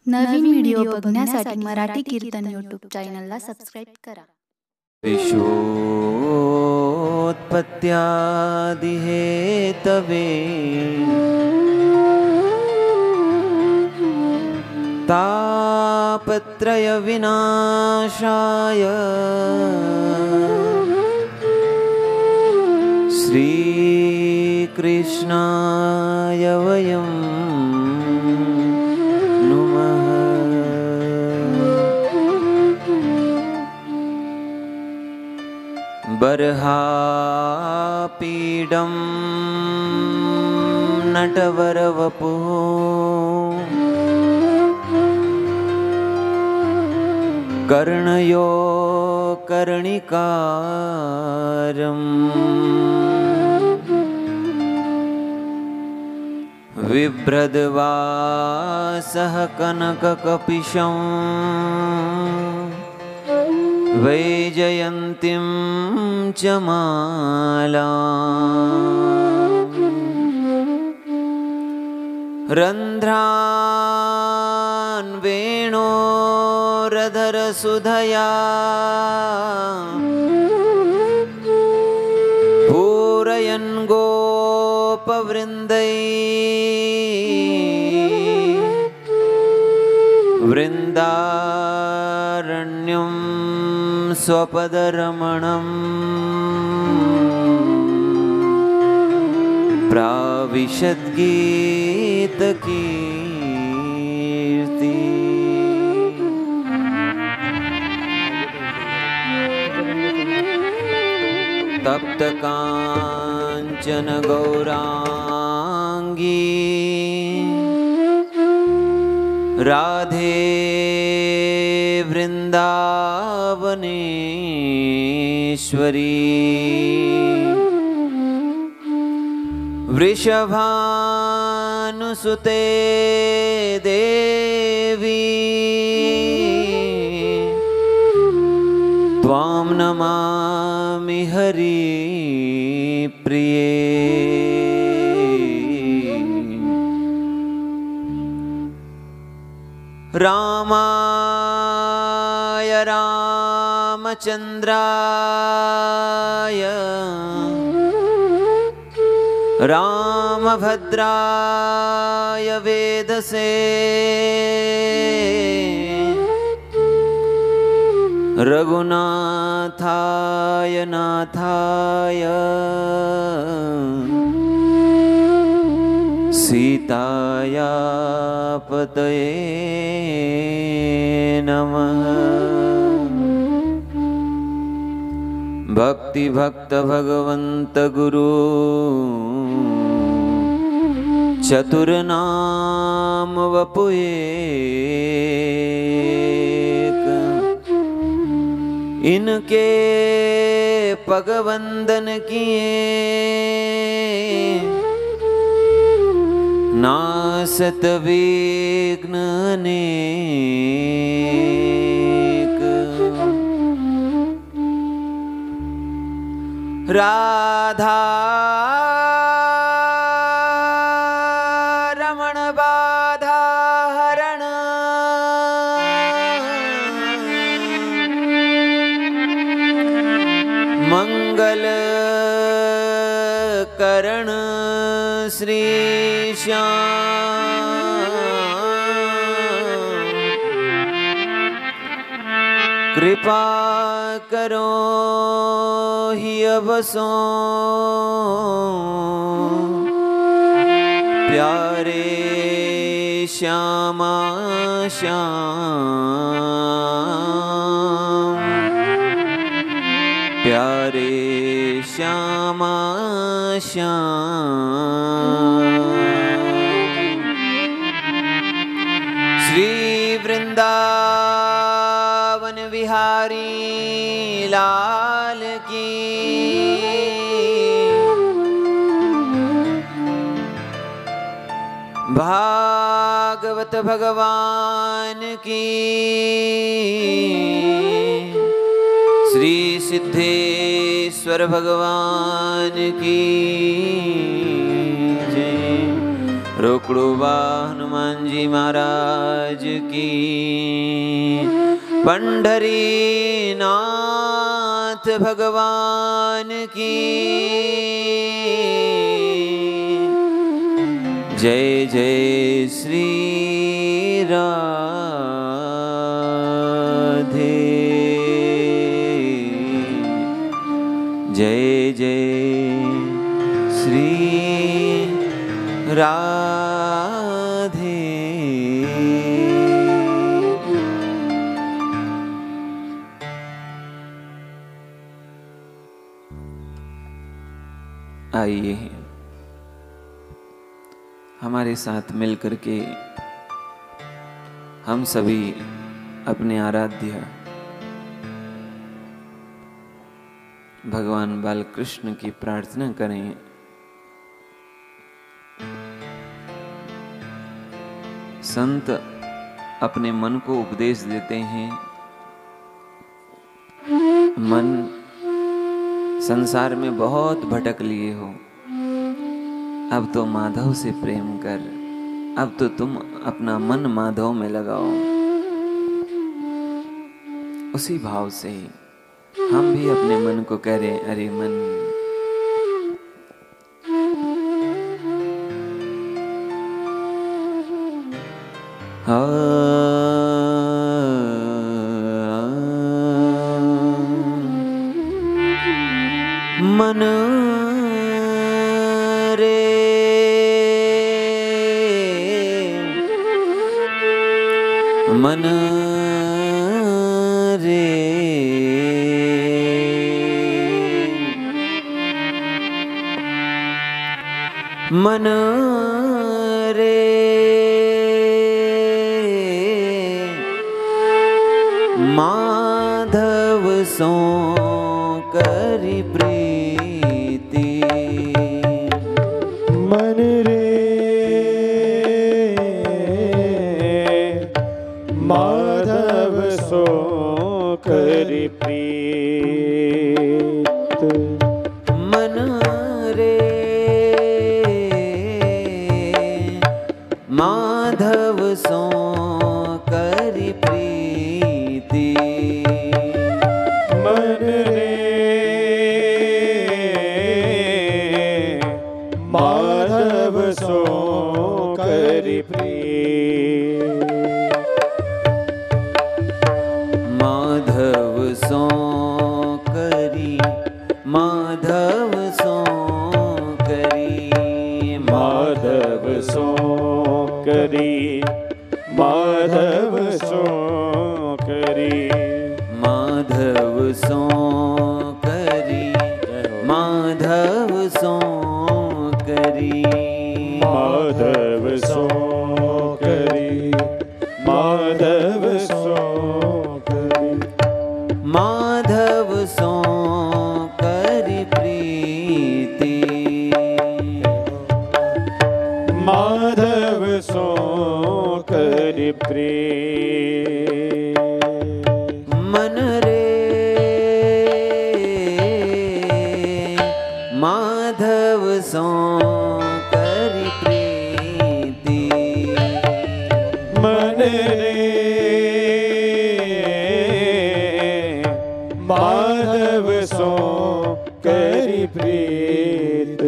नवीन video बघण्यासाठी मराठी कीर्तन YouTube चॅनलला सबस्क्राइब करा। विश्वोत्पत्त्यादिहेतवे तापत्रय विनाशाय श्रीकृष्णाय वयं नुमः। बर्हापीडं नटवरवपुः कर्णयो कर्णिकारम् बिभ्रद्वासः कनककपिशं वैजयन्तीं च मालाम् रन्ध्रान् वेणोरधरसुधया पूरयन् गोपवृन्दैः वृन्दारण्यं स्वपदरमणम् प्राविशद्गीतकीर्ति। तप्तकाञ्चन गौराङ्गी राधे वृन्दावनेश्वरी वृषभानुसुते देवी त्वां नमामि हरिप्रिये। रामाय रामचन्द्राय रामभद्राय वेदसे रघुनाथाय नाथाय सीताया पतये नमः। भक्ति भक्त भगवंत गुरु चतुर्नाम वपुएक इनके पग वंदन किए नासत विघ्न अनेक। राधा रमण बाधा हरण मंगल करण श्री श्याम। कृपा करो ही अबसो प्यारे श्यामा श्याम प्यारे श्यामा श्याम। श्री वृंदावन बिहारी लाल की भागवत भगवान की श्री सिद्धेश्वर भगवान की जय। रोकड़ोबा हनुमान जी महाराज की, पंढरीनाथ भगवान की जय जय श्री राधे, जय जय श्री राधे। आइए हमारे साथ मिलकर के हम सभी अपने आराध्य भगवान बालकृष्ण की प्रार्थना करें। संत अपने मन को उपदेश देते हैं, मन संसार में बहुत भटक लिए हो, अब तो माधव से प्रेम कर, अब तो तुम अपना मन माधव में लगाओ। उसी भाव से हम भी अपने मन को कह रहे, अरे मन मन रे मन रे मन रे माधव सो करी प्रीति, मन रे माधव सो करी प्रीत, मन रे माधव सो करी प्रीति, मन रे माधव सो करी प्रीत, माधव सो करी, माधव सो करी, माधव सो करी, माधव सो करी, माधव सो करी, माधव सो करी, माधव सो करी, माधव सो करी, माधव सो करी प्रीति, माधव सो करी प्रीत, मन रे माधव सो करी प्रीति, मन रे माधव सो करी प्रीत,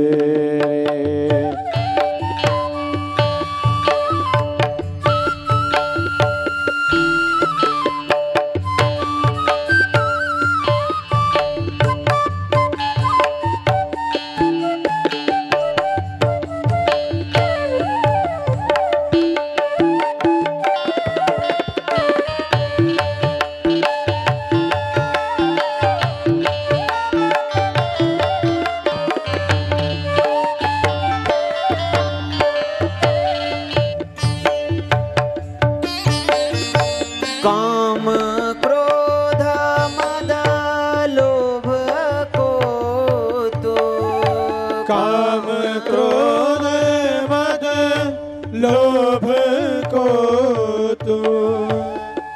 काम क्रोध मद लोभ को तो, काम क्रोध मद लोभ को तू,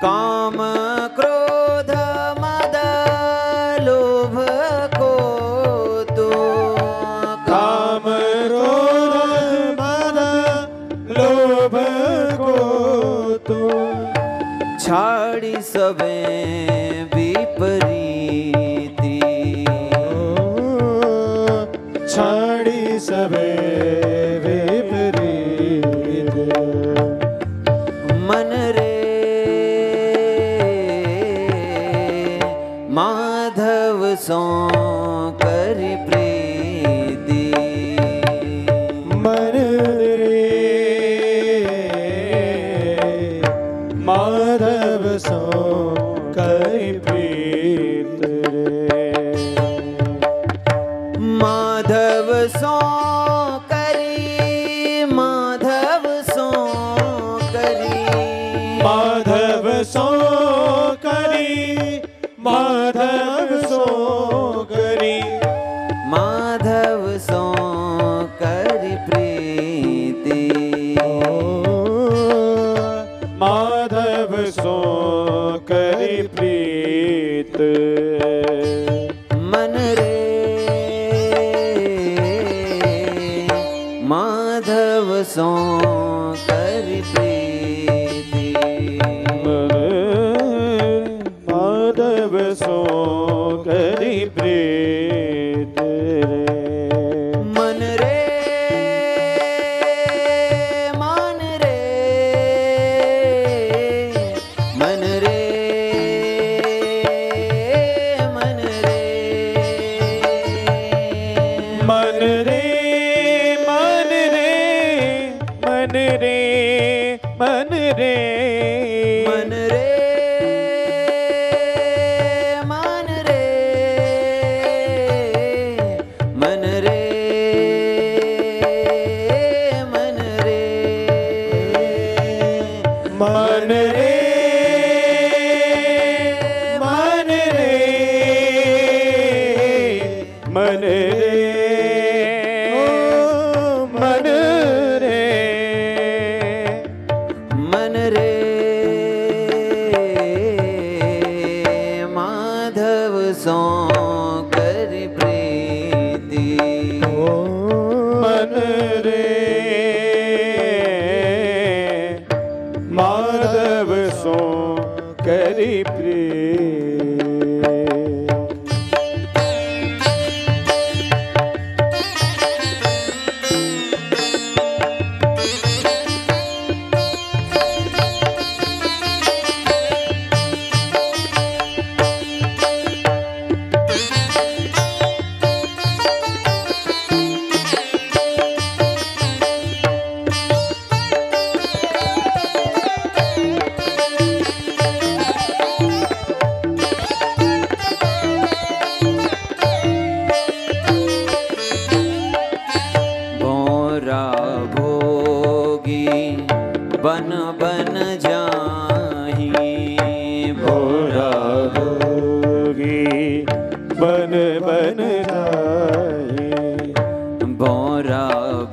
काम क्रोध मद लोभ को तो, काम क्रोध मद छाड़ी सबे विपरीति छाड़ी सबे विपरीत मन रे माधव सो करी प्रीति मन रे माधव सो करी प्रीत रे माधव सो करी माधव सो करी माधव सो करी माधव सो करी माधव सो करी प्रीति माधव सो करी प्रीत मन रे माधव सो करी प्रीति माधव सो करी प्रीत मन रे मान रे मन रे मन रे मन रे मन रे मन रे मन रे मन रे मान रे मन रे मन रे मन रे मन रे मन रे ओ मन रे मन रे माधव सो करी प्रीति मन रे माधव सो करी प्रीत भोरा भोगी बन बन जाही भोरा भोगी बन बन जाए भोरा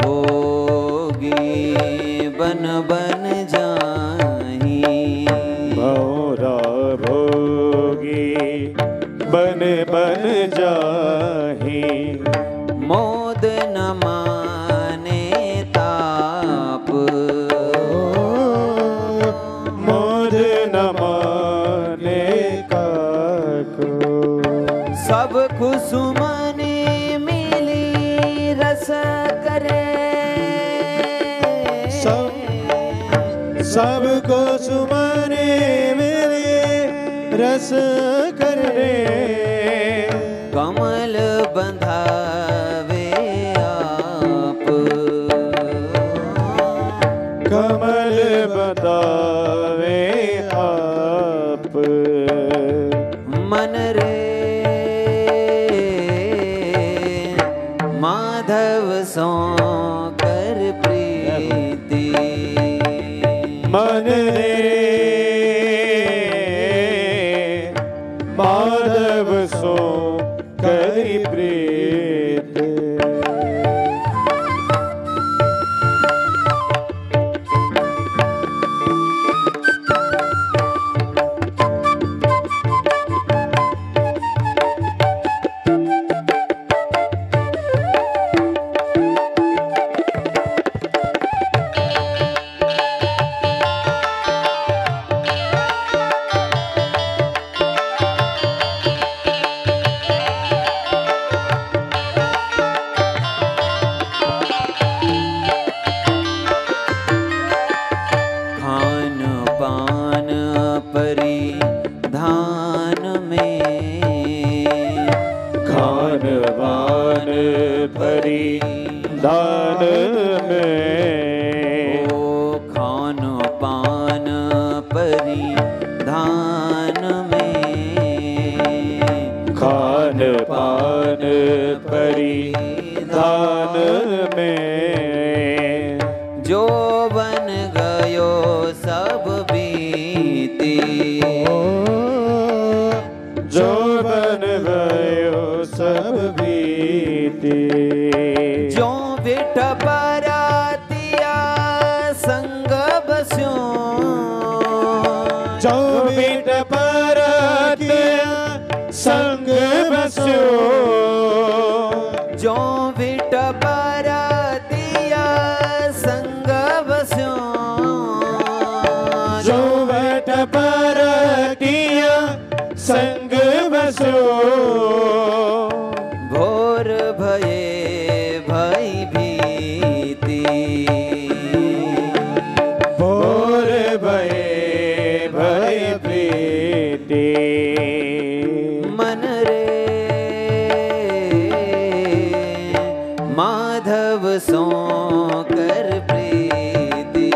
भोगी बन बन जाही भोरा भोगी बन बन जाही मोद न माने ताप मोद न माने काको सब कुसुमने मिली रस करे सबको सुमने मेरे रस करे कमल बंधावे आप कमल बतावे आप मन रे माधव सो कर प्रीति मन रे माधव सो करी प्रीत पान परिधान में, खान पान परिधान में, ओ खान पान परिधान में, खान पान परिधान में, जो बन गयो सब बीती, जो बन गयो सब बीती, जो बिठ परातिया संग बस्यो, जो बिठ परातिया संग बस्यो, जो बिठ परातिया संग बस्यो, जो बिठ परातिया संग बस्यो, भोर भये भय भीति, भोर भये भय प्रीति, मन रे माधव सो कर प्रीति,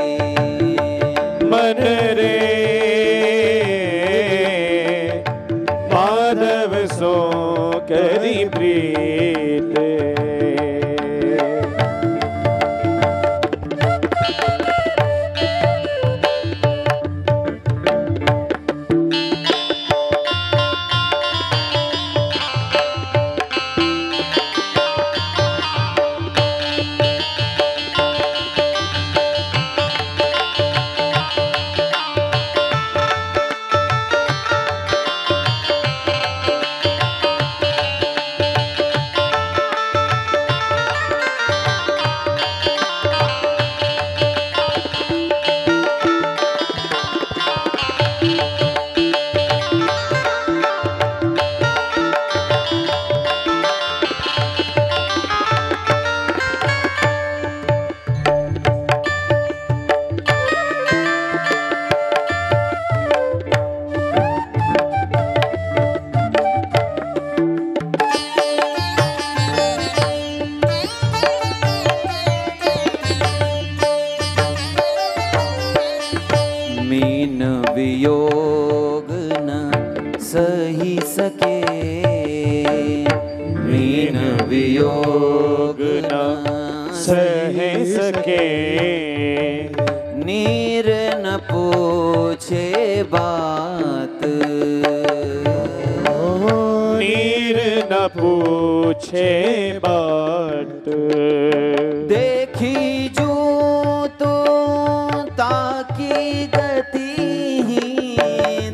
मन रे माधव सो करी प्रीत, मीन वियोग न सही सके, मीन वियोग न सह सके, नीर न पूछे बात, नीर न पूछे बाट, देखी जो तो ताकी गति,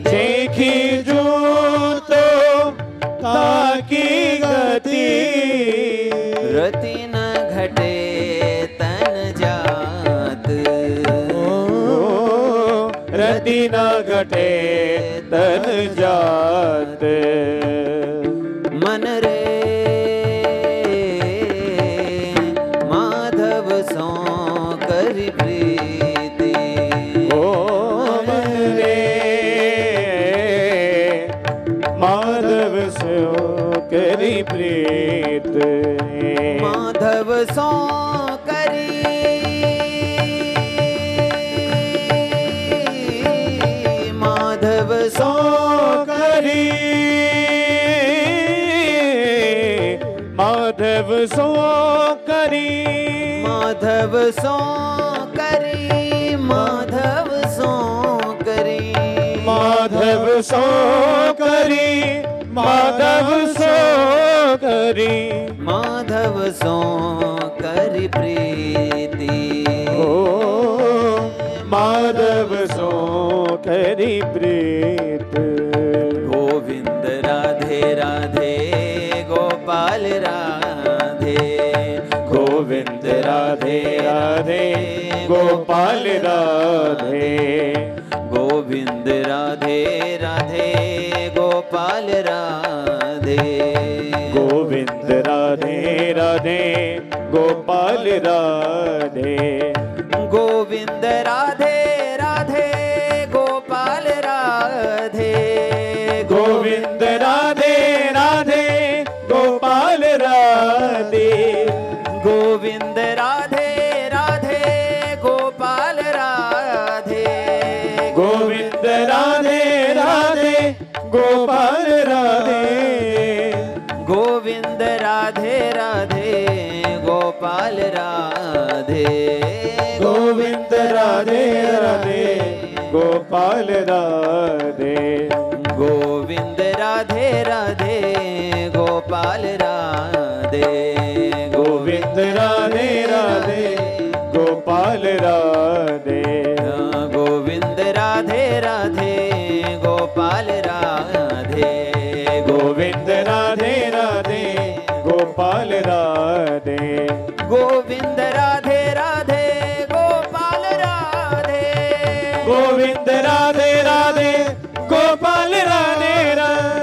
देखी जो तो ताकी गति, रति न घटे तन जात, रति न घटे तन जात, मन रे माधव सो कर प्रीति, ओ मन रे माधव सो करी प्रीत, माधव सो करी, माधव सो करी, माधव सो करी, माधव सो करी, माधव सो करी, माधव सो करी, माधव सो करी, माधव सो करी प्रीति, ओ माधव सो करी प्रीत, गोविंद राधे राधे गोपाल राधे, गोविंद राधे राधे गोपाल राधे, गोविंद राधे राधे गोपाल राधे, गोविंद राधे राधे गोपाल राधे, गोविंद राधे राधे गोपाल राधे गोविंद राधे राधे गोपाल राधे गोविंद राधे राधे गोपाल राधे गोविंद राधे राधे गोपाल राधे गोविंद राधे राधे गोपाल राधे गोविंद राधे राधे गोपाल राधे गोविंद राधे राधे गोपाल राधे गोविंद राधे राधे गोपाल राधे गोविंद राधे राधे गोपाल राधे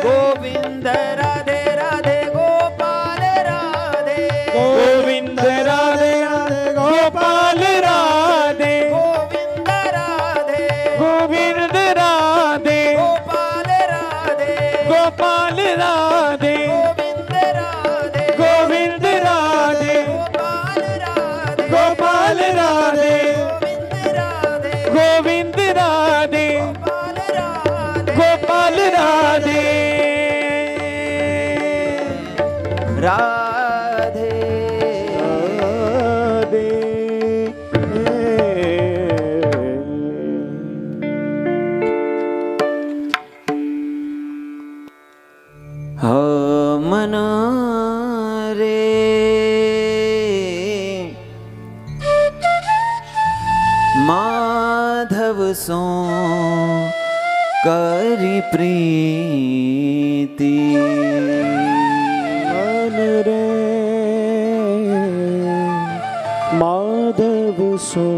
गोविंद राधे राधे गोपाल राधे गोविंद राधे राधे गोपाल राधे गोविंद राधे गोविंद राधे गोपाल राधे गोपाल राधे गोविंद राधे गोविंद राधे गोपाल राधे गोपाल राधे गोविंद राधे गोविंद राधे गोपाल राधे राधे हो मनो रे माधव सो करी प्रीति मन रे माधव सो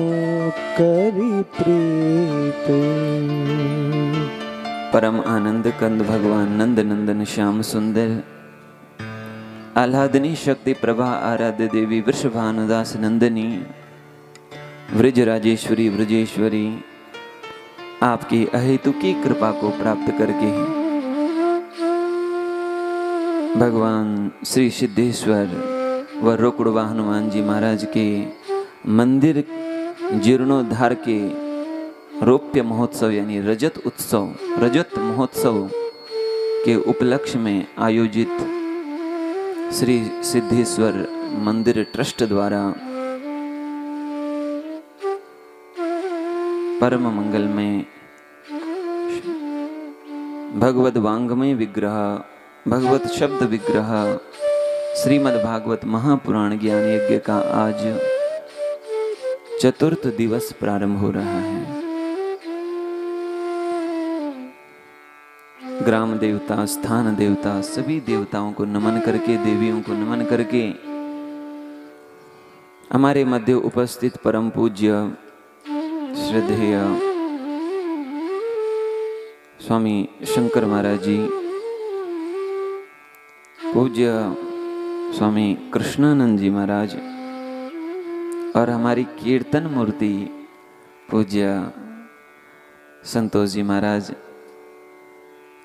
करी प्रीत परम आनंद कंद भगवान नंद नंदन श्याम सुंदर आह्लादनी शक्ति प्रभा आराध्य देवी वृषभानुदास नंदनी व्रज राजेश्वरी व्रजेश्वरी आपकी अहेतुकी कृपा को प्राप्त करके भगवान श्री सिद्धेश्वर व रोकड़वा हनुमान जी महाराज के मंदिर जीर्णोद्धार के रौप्य महोत्सव यानी रजत महोत्सव के उपलक्ष्य में आयोजित श्री सिद्धेश्वर मंदिर ट्रस्ट द्वारा परम मंगल में भगवत वांग्मय विग्रह भगवत शब्द विग्रह श्रीमद् भागवत महापुराण ज्ञान यज्ञ का आज चतुर्थ दिवस प्रारंभ हो रहा है। ग्राम देवता स्थान देवता सभी देवताओं को नमन करके देवियों को नमन करके हमारे मध्य उपस्थित परम पूज्य श्रद्धेय स्वामी शंकर महाराज जी पूज्य स्वामी कृष्णानंद जी महाराज और हमारी कीर्तन मूर्ति पूज्य संतोष जी महाराज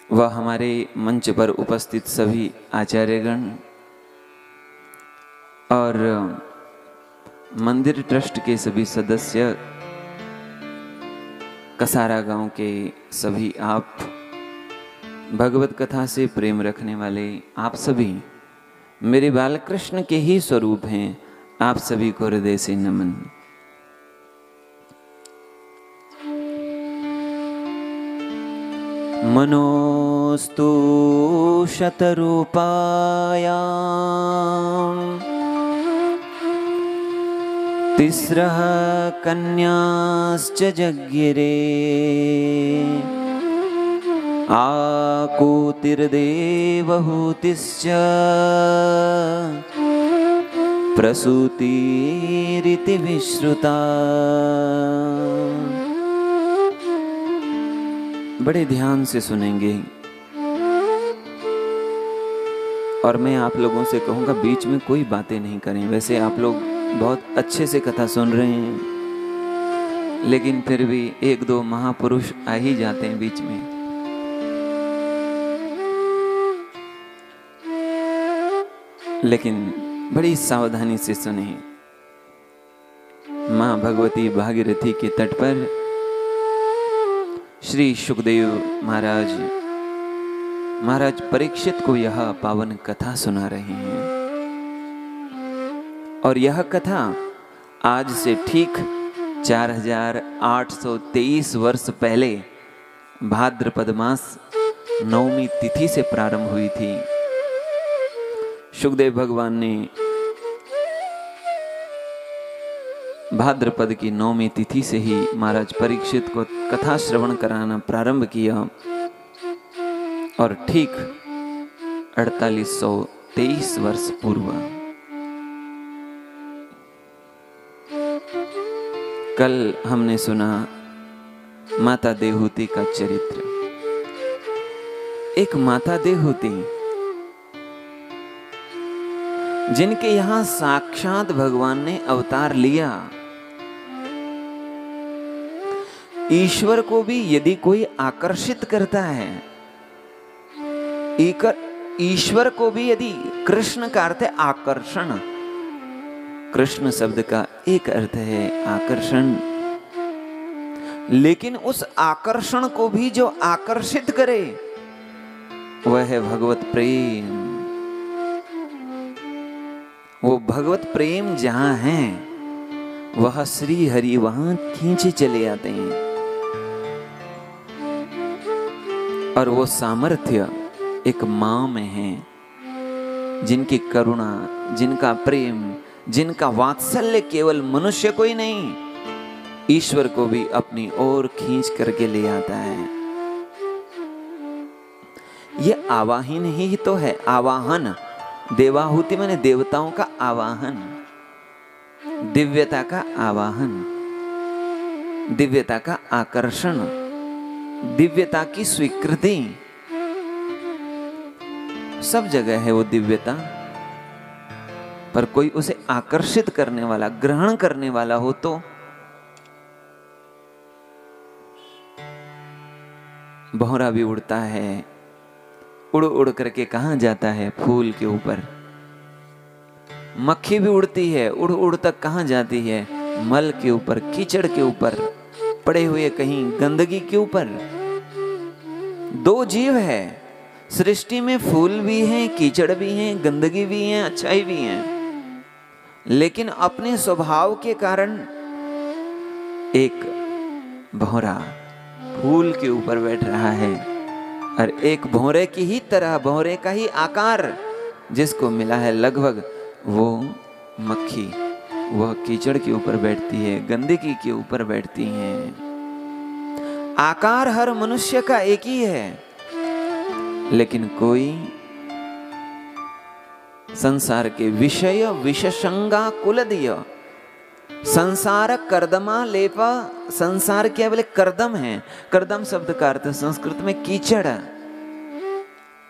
व हमारे मंच पर उपस्थित सभी आचार्यगण और मंदिर ट्रस्ट के सभी सदस्य कसारा गांव के सभी आप भगवत कथा से प्रेम रखने वाले आप सभी मेरे बालकृष्ण के ही स्वरूप हैं। आप सभी को हृदय से नमन। मनोस्तु शतरूपायां तिस्रः कन्याश्च जज्ञिरे आकूतिर्देवहूतिश्च प्रसूतिरिति विश्रुता। बड़े ध्यान से सुनेंगे और मैं आप लोगों से कहूंगा बीच में कोई बातें नहीं करें। वैसे आप लोग बहुत अच्छे से कथा सुन रहे हैं, लेकिन फिर भी एक दो महापुरुष आ ही जाते हैं बीच में। लेकिन बड़ी सावधानी से सुने। मां भगवती भागीरथी के तट पर श्री सुखदेव महाराज महाराज परीक्षित को यह पावन कथा सुना रहे हैं। और यह कथा आज से ठीक 4823 वर्ष पहले भाद्रपद मास नवमी तिथि से प्रारंभ हुई थी। शुकदेव भगवान ने भाद्रपद की नवमी तिथि से ही महाराज परीक्षित को कथा श्रवण कराना प्रारंभ किया और ठीक 4823 वर्ष पूर्व कल हमने सुना माता देहूती का चरित्र। एक माता देहूती जिनके यहां साक्षात भगवान ने अवतार लिया। ईश्वर को भी यदि कोई आकर्षित करता है, ईश्वर को भी यदि, कृष्ण का अर्थ है आकर्षण, कृष्ण शब्द का एक अर्थ है आकर्षण, लेकिन उस आकर्षण को भी जो आकर्षित करे वह है भगवत प्रेम। वो भगवत प्रेम जहां है वह श्री हरि वहां खींचे चले आते हैं। और वो सामर्थ्य एक मां में है, जिनकी करुणा, जिनका प्रेम, जिनका वात्सल्य केवल मनुष्य को ही नहीं, ईश्वर को भी अपनी ओर खींच करके ले आता है। ये आवाहन ही तो है, आवाहन। देवाहुति माने देवताओं का आवाहन, दिव्यता का आवाहन, दिव्यता का आकर्षण, दिव्यता की स्वीकृति। सब जगह है वो दिव्यता, पर कोई उसे आकर्षित करने वाला, ग्रहण करने वाला हो तो भौरा भी उड़ता है, उड़ उड़ करके कहां जाता है? फूल के ऊपर। मक्खी भी उड़ती है, उड़ उड़ तक कहां जाती है? मल के ऊपर, कीचड़ के ऊपर, पड़े हुए कहीं गंदगी के ऊपर। दो जीव है सृष्टि में, फूल भी हैं, कीचड़ भी हैं, गंदगी भी है, अच्छाई भी है, लेकिन अपने स्वभाव के कारण एक भौरा फूल के ऊपर बैठ रहा है और एक भौरे की ही तरह, भौरे का ही आकार जिसको मिला है लगभग, वो मक्खी वह कीचड़ के ऊपर बैठती है, गंदगी के ऊपर बैठती है। आकार हर मनुष्य का एक ही है, लेकिन कोई संसार के विषय विषसंगा कुलदीय, संसार कर्दमा लेपा। संसार क्या बोले? कर्दम है। कर्दम शब्द का अर्थ संस्कृत में कीचड़।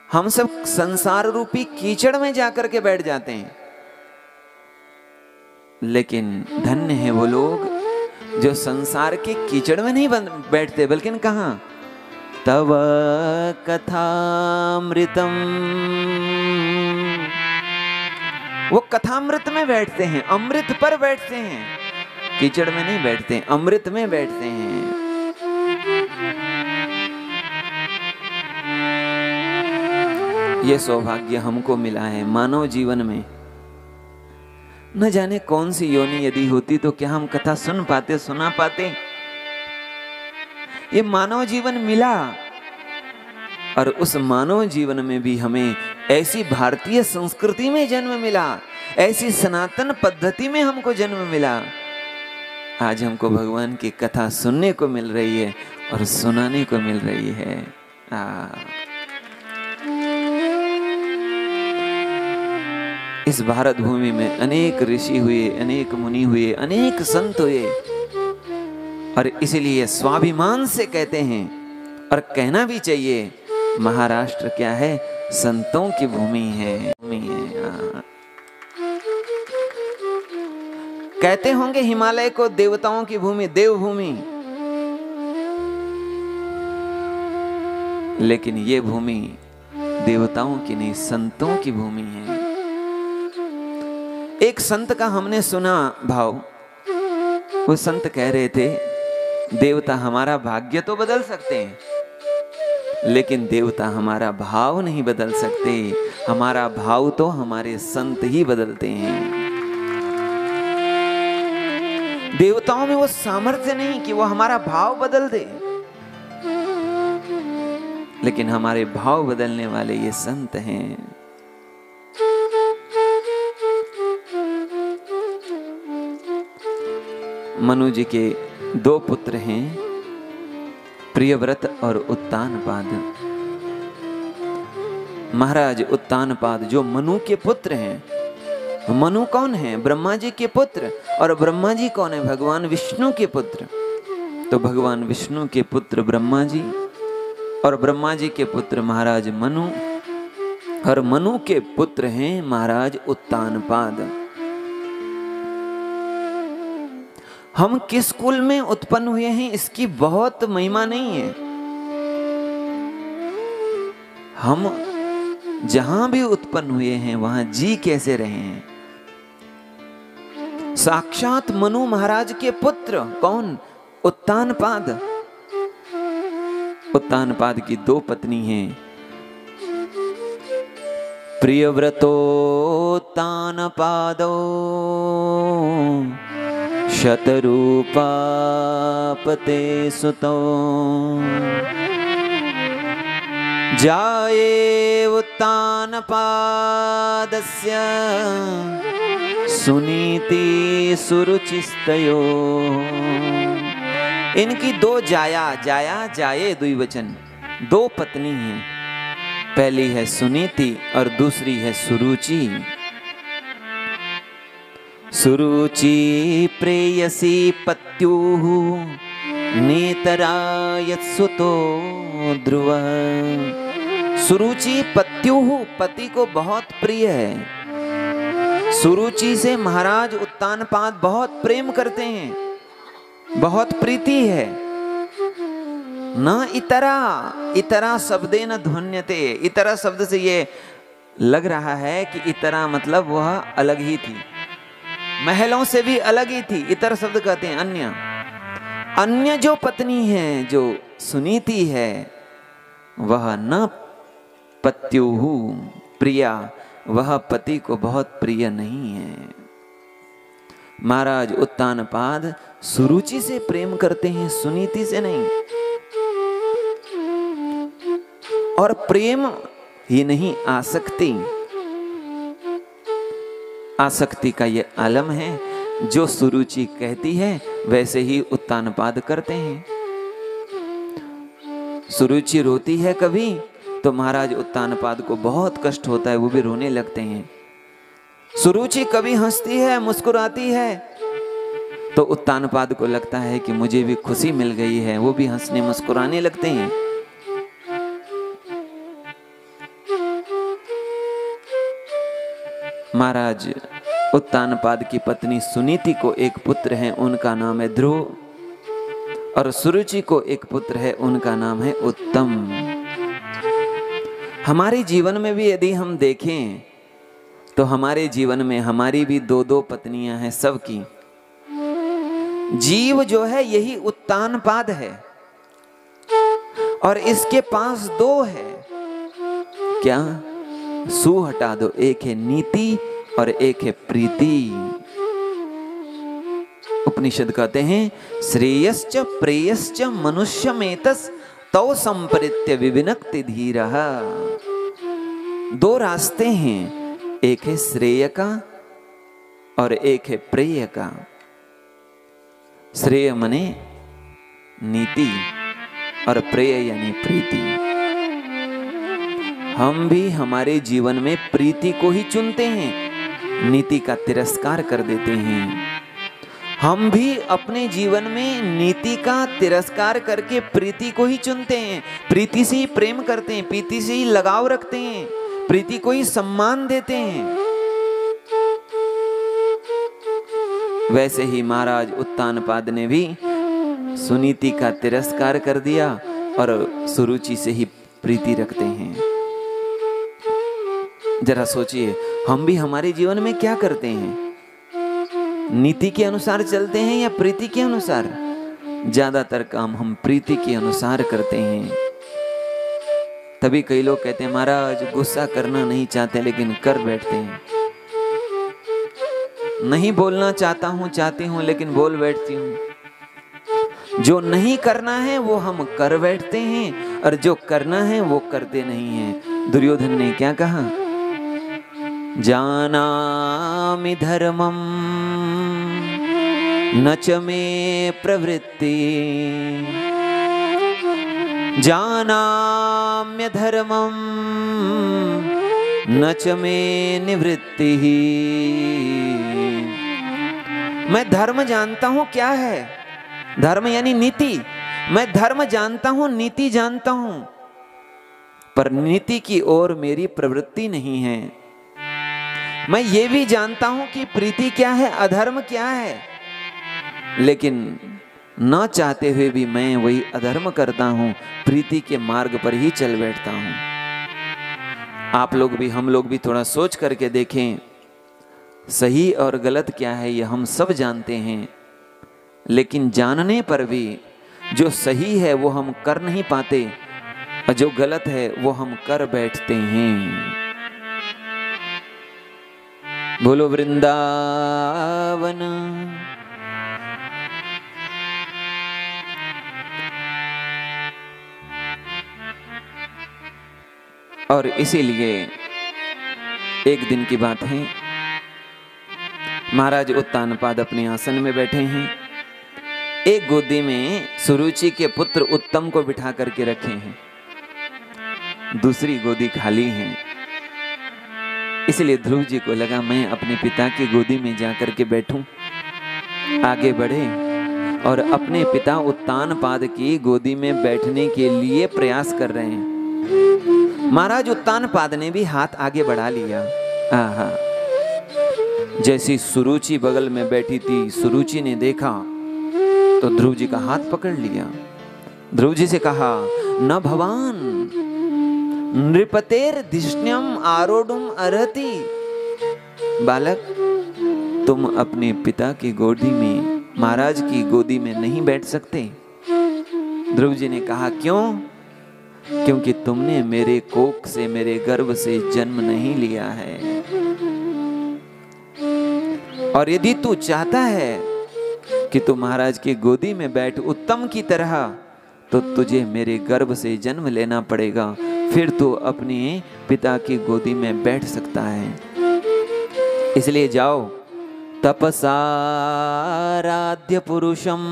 हम सब संसार रूपी कीचड़ में जाकर के बैठ जाते हैं, लेकिन धन्य है वो लोग जो संसार के कीचड़ में नहीं बैठते, बल्कि कहां? तव कथामृतम, वो कथामृत में बैठते हैं, अमृत पर बैठते हैं, कीचड़ में नहीं बैठते, अमृत में बैठते हैं। ये सौभाग्य हमको मिला है मानव जीवन में। न जाने कौन सी योनि यदि होती तो क्या हम कथा सुन पाते, सुना पाते। ये मानव जीवन मिला, और उस मानव जीवन में भी हमें ऐसी भारतीय संस्कृति में जन्म मिला, ऐसी सनातन पद्धति में हमको जन्म मिला। आज हमको भगवान की कथा सुनने को मिल रही है और सुनाने को मिल रही है। इस भारत भूमि में अनेक ऋषि हुए, अनेक मुनि हुए, अनेक संत हुए, और इसीलिए स्वाभिमान से कहते हैं, और कहना भी चाहिए, महाराष्ट्र क्या है? संतों की भूमि है। कहते होंगे हिमालय को देवताओं की भूमि, देवभूमि, लेकिन ये भूमि देवताओं की नहीं, संतों की भूमि है। एक संत का हमने सुना भाव। वो संत कह रहे थे, देवता हमारा भाग्य तो बदल सकते हैं, लेकिन देवता हमारा भाव नहीं बदल सकते। हमारा भाव तो हमारे संत ही बदलते हैं। देवताओं में वो सामर्थ्य नहीं कि वो हमारा भाव बदल दे, लेकिन हमारे भाव बदलने वाले ये संत हैं। मनु जी के 2 पुत्र हैं, प्रियव्रत और उत्तानपाद। महाराज उत्तानपाद जो मनु के पुत्र हैं। मनु कौन है? ब्रह्मा जी के पुत्र। और ब्रह्मा जी कौन है? भगवान विष्णु के पुत्र। तो भगवान विष्णु के पुत्र ब्रह्मा जी और ब्रह्मा जी के पुत्र महाराज मनु, और मनु के पुत्र हैं महाराज उत्तानपाद। हम किस कुल में उत्पन्न हुए हैं इसकी बहुत महिमा नहीं है। हम जहां भी उत्पन्न हुए हैं वहां जी कैसे रहे हैं। साक्षात मनु महाराज के पुत्र कौन? उत्तानपाद। उत्तानपाद की 2 पत्नी हैं, प्रियव्रतोत्तानपादो शतरूपापते सुतो जाये उत्तानपादस्य सुनीति सुरुचिस्तयो। इनकी 2 जाया, जाया जाये द्विवचन, 2 पत्नी हैं। पहली है सुनीति और दूसरी है सुरुचि। सुरुचि प्रेयसी पत्युः नेतरा यत्सुतो ध्रुव। सुरुचि पत्युः, पति को बहुत प्रिय है। सुरुचि से महाराज उत्तानपाद बहुत प्रेम करते हैं, बहुत प्रीति है। न इतरा, इतरा शब्देन ध्वन्यते। इतरा शब्द से ये लग रहा है कि इतरा मतलब वह अलग ही थी, महलों से भी अलग ही थी। इतर शब्द कहते हैं अन्य। अन्य जो पत्नी है, जो सुनीति है, वह न पत्युः प्रिया, वह पति को बहुत प्रिय नहीं है। महाराज उत्तानपाद सुरुचि से प्रेम करते हैं, सुनीति से नहीं। और प्रेम ही नहीं, आसक्ति। आसक्ति का ये आलम है। जो सुरुचि कहती है वैसे ही उत्तानपाद करते हैं। सुरुचि रोती है कभी तो महाराज उत्तानपाद को बहुत कष्ट होता है, वो भी रोने लगते हैं। सुरुचि कभी हंसती है, मुस्कुराती है तो उत्तानपाद को लगता है कि मुझे भी खुशी मिल गई है, वो भी हंसने मुस्कुराने लगते हैं। महाराज उत्तानपाद की पत्नी सुनीति को एक पुत्र है, उनका नाम है ध्रुव। और सुरुचि को एक पुत्र है, उनका नाम है उत्तम। हमारे जीवन में भी यदि हम देखें तो हमारे जीवन में हमारी भी 2-2 पत्नियां हैं सबकी। जीव जो है यही उत्तानपाद है और इसके पास 2 है। क्या? सु हटा दो, एक है नीति और एक है प्रीति। उपनिषद कहते हैं श्रेयश्च प्रेयश्च मनुष्यमेतस् तौ संपरित्य विविनक्ति धीरः। 2 रास्ते हैं, एक है श्रेय का और एक है प्रेय का। श्रेय मने नीति और प्रेय यानी प्रीति। हम भी हमारे जीवन में प्रीति को ही चुनते हैं, नीति का तिरस्कार कर देते हैं। हम भी अपने जीवन में नीति का तिरस्कार करके प्रीति को ही चुनते हैं। प्रीति से ही प्रेम करते हैं, प्रीति से ही लगाव रखते हैं, प्रीति को ही सम्मान देते हैं। वैसे ही महाराज उत्तानपाद ने भी सुनीति का तिरस्कार कर दिया और सुरुचि से ही प्रीति रखते हैं। जरा सोचिए, हम भी हमारे जीवन में क्या करते हैं? नीति के अनुसार चलते हैं या प्रीति के अनुसार? ज्यादातर काम हम प्रीति के अनुसार करते हैं। तभी कई लोग कहते हैं महाराज गुस्सा करना नहीं चाहते लेकिन कर बैठते हैं। नहीं बोलना चाहती हूं लेकिन बोल बैठती हूं। जो नहीं करना है वो हम कर बैठते हैं और जो करना है वो करते नहीं हैं। दुर्योधन ने क्या कहा? जानामि धर्मं न च मे प्रवृत्ति, जानाम्य धर्मं न च मे निवृत्ति। मैं धर्म जानता हूं क्या है। धर्म यानी नीति। मैं धर्म जानता हूं, नीति जानता हूं, पर नीति की ओर मेरी प्रवृत्ति नहीं है। मैं ये भी जानता हूं कि प्रीति क्या है, अधर्म क्या है, लेकिन न चाहते हुए भी मैं वही अधर्म करता हूं, प्रीति के मार्ग पर ही चल बैठता हूं। आप लोग भी, हम लोग भी थोड़ा सोच करके देखें, सही और गलत क्या है ये हम सब जानते हैं, लेकिन जानने पर भी जो सही है वो हम कर नहीं पाते और जो गलत है वो हम कर बैठते हैं। बोलो वृंदावन। और इसीलिए एक दिन की बात है, महाराज उत्तानपाद अपने आसन में बैठे हैं। एक गोदी में सुरुचि के पुत्र उत्तम को बिठा करके रखे हैं, दूसरी गोदी खाली है। इसलिए ध्रुव जी को लगा मैं अपने पिता की गोदी में जाकर के बैठूं। आगे बढ़े और अपने पिता उत्तानपाद की गोदी में बैठने के लिए प्रयास कर रहे हैं। महाराज उत्तानपाद ने भी हाथ आगे बढ़ा लिया। आहा, जैसी सुरुचि बगल में बैठी थी, सुरुचि ने देखा तो ध्रुव जी का हाथ पकड़ लिया। ध्रुव जी से कहा, न भवान नृपतेर धिष्ण्यम आरोढ़ुम अर्हति। बालक, तुम अपने पिता की गोदी में, महाराज की गोदी में नहीं बैठ सकते। ध्रुव जी ने कहा, क्यों? क्योंकि तुमने मेरे कोख से, मेरे गर्भ से जन्म नहीं लिया है, और यदि तू चाहता है कि तू महाराज की गोदी में बैठ उत्तम की तरह, तो तुझे मेरे गर्भ से जन्म लेना पड़ेगा, फिर तू अपने पिता की गोदी में बैठ सकता है। इसलिए जाओ, तपसाराध्य पुरुषम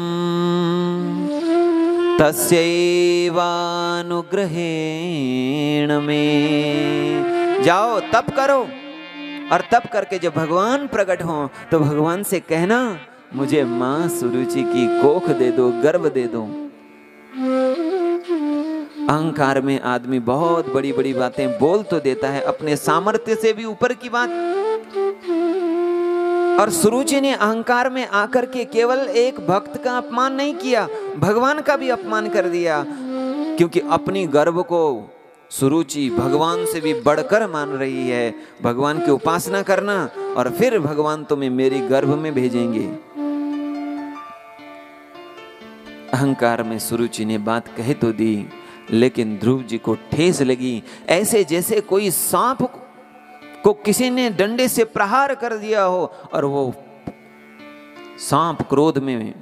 तस्यैवानुग्रहेण में। जाओ तप करो, और तप करके जब भगवान प्रकट हो तो भगवान से कहना, मुझे मां सुरुचि की कोख दे दो, गर्भ दे दो। अहंकार में आदमी बहुत बड़ी बड़ी बातें बोल तो देता है, अपने सामर्थ्य से भी ऊपर की बात। और सुरुचि ने अहंकार में आकर के केवल एक भक्त का अपमान नहीं किया, भगवान का भी अपमान कर दिया, क्योंकि अपनी गर्भ को सुरुचि भगवान से भी बढ़कर मान रही है। भगवान की उपासना करना और फिर भगवान तुम्हें मेरी गर्भ में भेजेंगे। अहंकार में सुरुचि ने बात कह तो दी, लेकिन ध्रुव जी को ठेस लगी, ऐसे जैसे कोई सांप को किसी ने डंडे से प्रहार कर दिया हो, और वो सांप क्रोध में।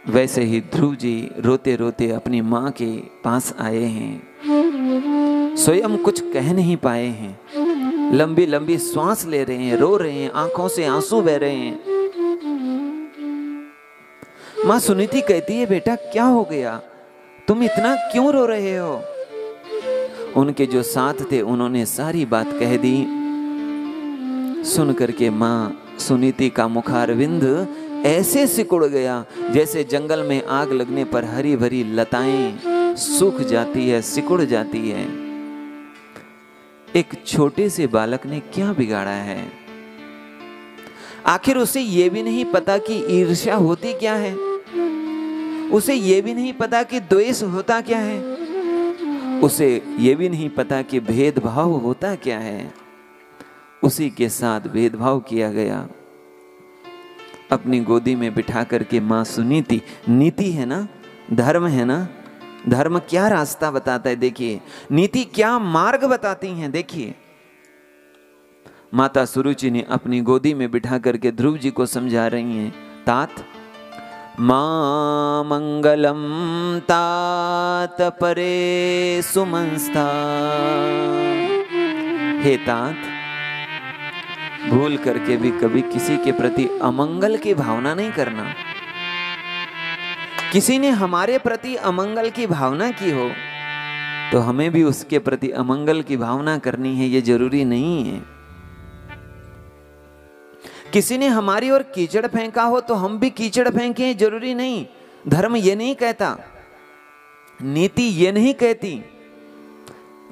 वैसे ही ध्रुव जी रोते रोते अपनी मां के पास आए हैं। स्वयं कुछ कह नहीं पाए हैं, लंबी लंबी श्वास ले रहे हैं, रो रहे हैं, आंखों से आंसू बह रहे हैं। मां सुनीति कहती है, बेटा क्या हो गया, तुम इतना क्यों रो रहे हो? उनके जो साथ थे उन्होंने सारी बात कह दी। सुन करके मां सुनीति का मुखारविंद ऐसे सिकुड़ गया जैसे जंगल में आग लगने पर हरी भरी लताएं सूख जाती है, सिकुड़ जाती है। एक छोटे से बालक ने क्या बिगाड़ा है? आखिर उसे ये भी नहीं पता कि ईर्ष्या होती क्या है, उसे ये भी नहीं पता कि द्वेष होता क्या है, उसे ये भी नहीं पता कि भेदभाव होता क्या है। उसी के साथ भेदभाव किया गया। अपनी गोदी में बिठा करके मां सुनीति, नीति है ना, धर्म है ना, धर्म क्या रास्ता बताता है देखिए, नीति क्या मार्ग बताती हैं देखिए। माता सुरुचि ने अपनी गोदी में बिठा करके ध्रुव जी को समझा रही हैं, तात मां मंगलम तात परे सुमंस्था। हे तात, भूल करके भी कभी किसी के प्रति अमंगल की भावना नहीं करना। किसी ने हमारे प्रति अमंगल की भावना की हो तो हमें भी उसके प्रति अमंगल की भावना करनी है, ये जरूरी नहीं है। किसी ने हमारी ओर कीचड़ फेंका हो तो हम भी कीचड़ फेंकें, जरूरी नहीं। धर्म ये नहीं कहता, नीति ये नहीं कहती।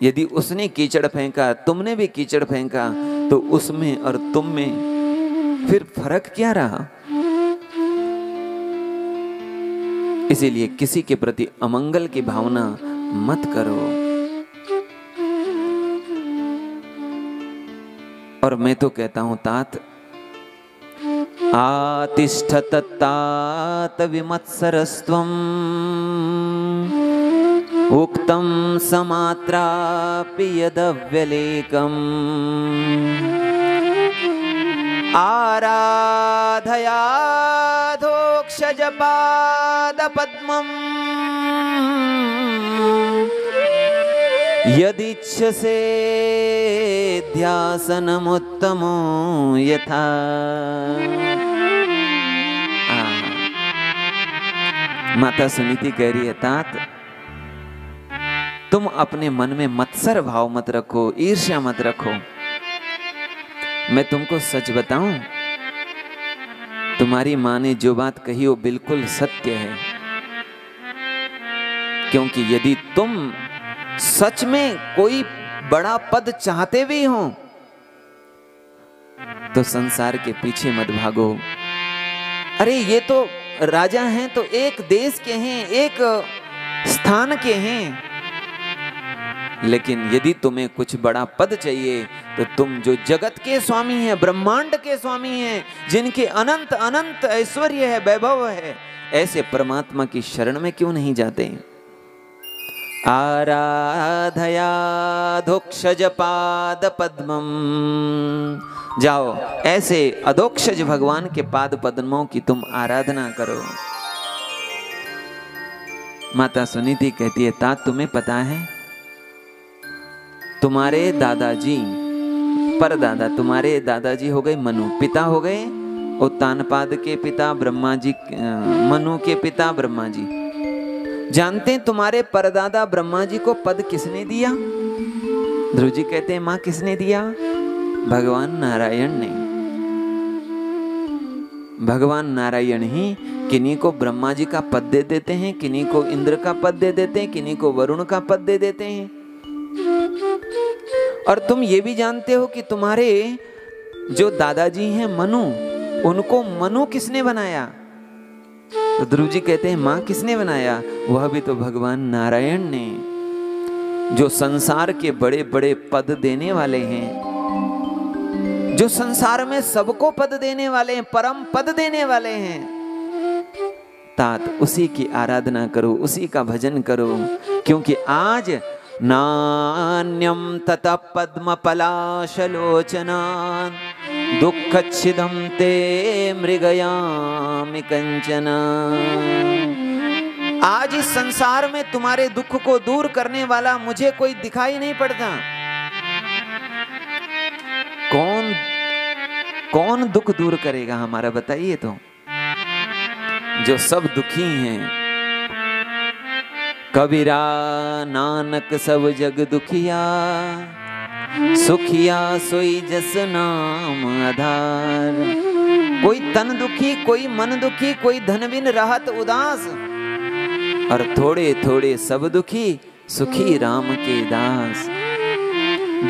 यदि उसने कीचड़ फेंका, तुमने भी कीचड़ फेंका, तो उसमें और तुम में फिर फर्क क्या रहा? इसीलिए किसी के प्रति अमंगल की भावना मत करो। और मैं तो कहता हूं तात, आतिष्ठत तात विमत्सरस्त्वम् उक्तं समात्रापि यदव्यलेकम् आराधयाधोक्षजपादपद्मम् यदिच्छसे ध्यासनमुत्तमो यथा। माता सुनीति कह रही है, तात तुम अपने मन में मत्सर भाव मत रखो, ईर्ष्या मत रखो। मैं तुमको सच बताऊं, तुम्हारी माँ ने जो बात कही वो बिल्कुल सत्य है। क्योंकि यदि तुम सच में कोई बड़ा पद चाहते भी हो तो संसार के पीछे मत भागो। अरे ये तो राजा हैं तो एक देश के हैं, एक स्थान के हैं। लेकिन यदि तुम्हें कुछ बड़ा पद चाहिए तो तुम जो जगत के स्वामी हैं, ब्रह्मांड के स्वामी हैं, जिनके अनंत अनंत ऐश्वर्य है, वैभव है, ऐसे परमात्मा की शरण में क्यों नहीं जाते? आराधयाधोक्षज पाद पद्मम, जाओ ऐसे अधोक्षज भगवान के पाद पद्मों की तुम आराधना करो। माता सुनीति कहती है, तात तुम्हें पता है तुम्हारे दादाजी, परदादा, तुम्हारे दादाजी हो गए मनु, पिता हो गए उत्तानपाद के पिता ब्रह्मा जी, मनु के पिता ब्रह्मा जी। जानते हैं तुम्हारे परदादा ब्रह्मा जी को पद किसने दिया? ध्रुव जी कहते हैं, मां किसने दिया? भगवान नारायण ने। भगवान नारायण ही किन्हीं को ब्रह्मा जी का पद दे देते हैं, किन्हीं को इंद्र का पद दे देते हैं, किन्हीं को वरुण का पद दे देते हैं। और तुम ये भी जानते हो कि तुम्हारे जो दादाजी हैं मनु, उनको मनु किसने बनाया? तो ध्रुव जी कहते हैं, मां किसने बनाया? वह भी तो भगवान नारायण ने, जो संसार के बड़े बड़े पद देने वाले हैं, जो संसार में सबको पद देने वाले हैं, परम पद देने वाले हैं। तात उसी की आराधना करो, उसी का भजन करो। क्योंकि आज नान्यम ततः पद्म पलाशलोचना दुःखच्छिदं ते मृगयामि कंचना। आज इस संसार में तुम्हारे दुख को दूर करने वाला मुझे कोई दिखाई नहीं पड़ता। कौन दुख दूर करेगा हमारा, बताइए तो? जो सब दुखी हैं। कबीरा नानक सब जग दुखिया, सुखिया सोई जस नाम आधार। कोई तन दुखी, कोई मन दुखी, कोई धन बिन रहत उदास, और थोड़े थोड़े सब दुखी, सुखी राम के दास।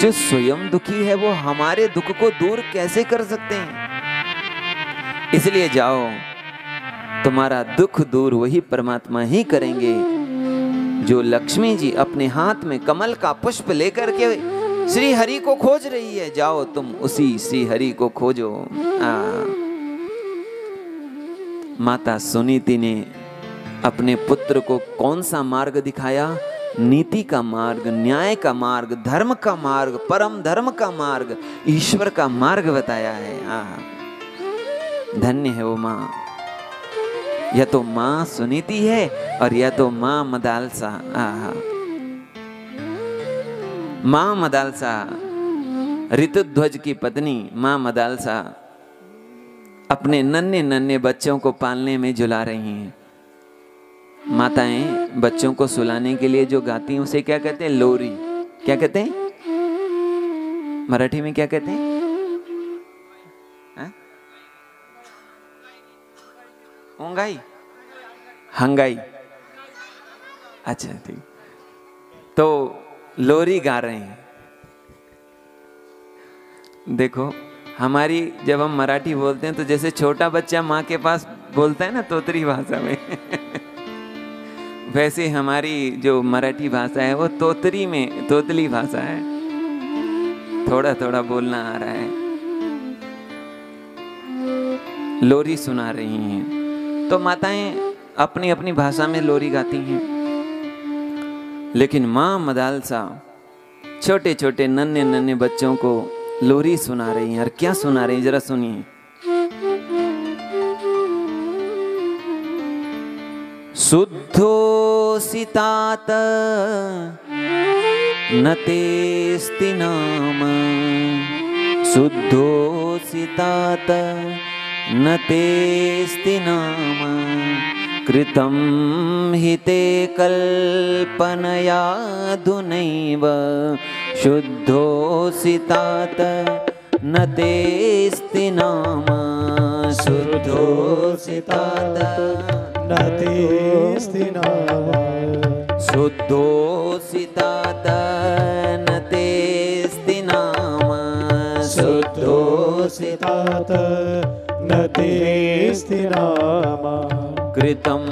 जो स्वयं दुखी है वो हमारे दुख को दूर कैसे कर सकते हैं? इसलिए जाओ, तुम्हारा दुख दूर वही परमात्मा ही करेंगे। जो लक्ष्मी जी अपने हाथ में कमल का पुष्प लेकर के श्री हरि को खोज रही है, जाओ तुम उसी श्री हरि को खोजो। माता सुनीति ने अपने पुत्र को कौन सा मार्ग दिखाया? नीति का मार्ग, न्याय का मार्ग, धर्म का मार्ग, परम धर्म का मार्ग, ईश्वर का मार्ग बताया है। धन्य है वो माँ। यह तो माँ सुनीति है और यह तो माँ मदालसा। माँ मदालसा, ऋतुध्वज की पत्नी माँ मदालसा अपने नन्हे नन्हे बच्चों को पालने में जुला रही हैं। माताएं बच्चों को सुलाने के लिए जो गाती हैं उसे क्या कहते हैं? लोरी। क्या कहते हैं? मराठी में क्या कहते हैं? ओंगाई, हंगाई। अच्छा ठीक। तो लोरी गा रहे हैं। देखो हमारी जब हम मराठी बोलते हैं तो जैसे छोटा बच्चा माँ के पास बोलता है ना तोतरी भाषा में वैसे हमारी जो मराठी भाषा है वो तोतरी में, तोतली भाषा है। थोड़ा थोड़ा बोलना आ रहा है। लोरी सुना रही हैं। तो माताएं अपनी अपनी भाषा में लोरी गाती हैं, लेकिन माँ मदालसा छोटे छोटे नन्हे नन्हे बच्चों को लोरी सुना रही हैं। और क्या सुना रही हैं जरा सुनिए। शुद्धोऽसितात न तेस्ति नाम, शुद्धोऽसितात न तेस्ति नाम, कृतं हि ते कल्पनयाधुनैव, शुद्धोऽसितात न तेस्ति नाम, शुद्धोऽसितात न तेस्ति नाम, शुद्धोऽसितात न तेस्ति नाम, शुद्धोऽसितात न तेस्ति नाम, कृतं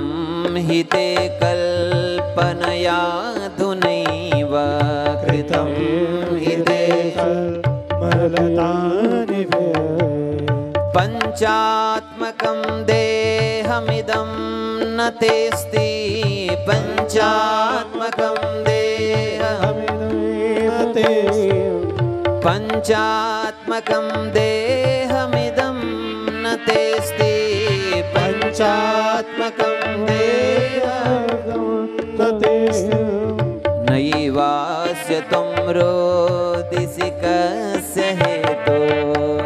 हि ते कल्पनयाधुनैव, कृतं हि ते कल्पनयाधुनैव, पंचात्मकं देहमिदं न तेस्ति, पंचात्मकं देहमिदं न तेस्ति, पंचात्मकं देहमिदं न तेस्ति, पंचात्मकं देहमिदं न तेस्ति, नैवास्य त्वं रोदिसि कस्य हेतो,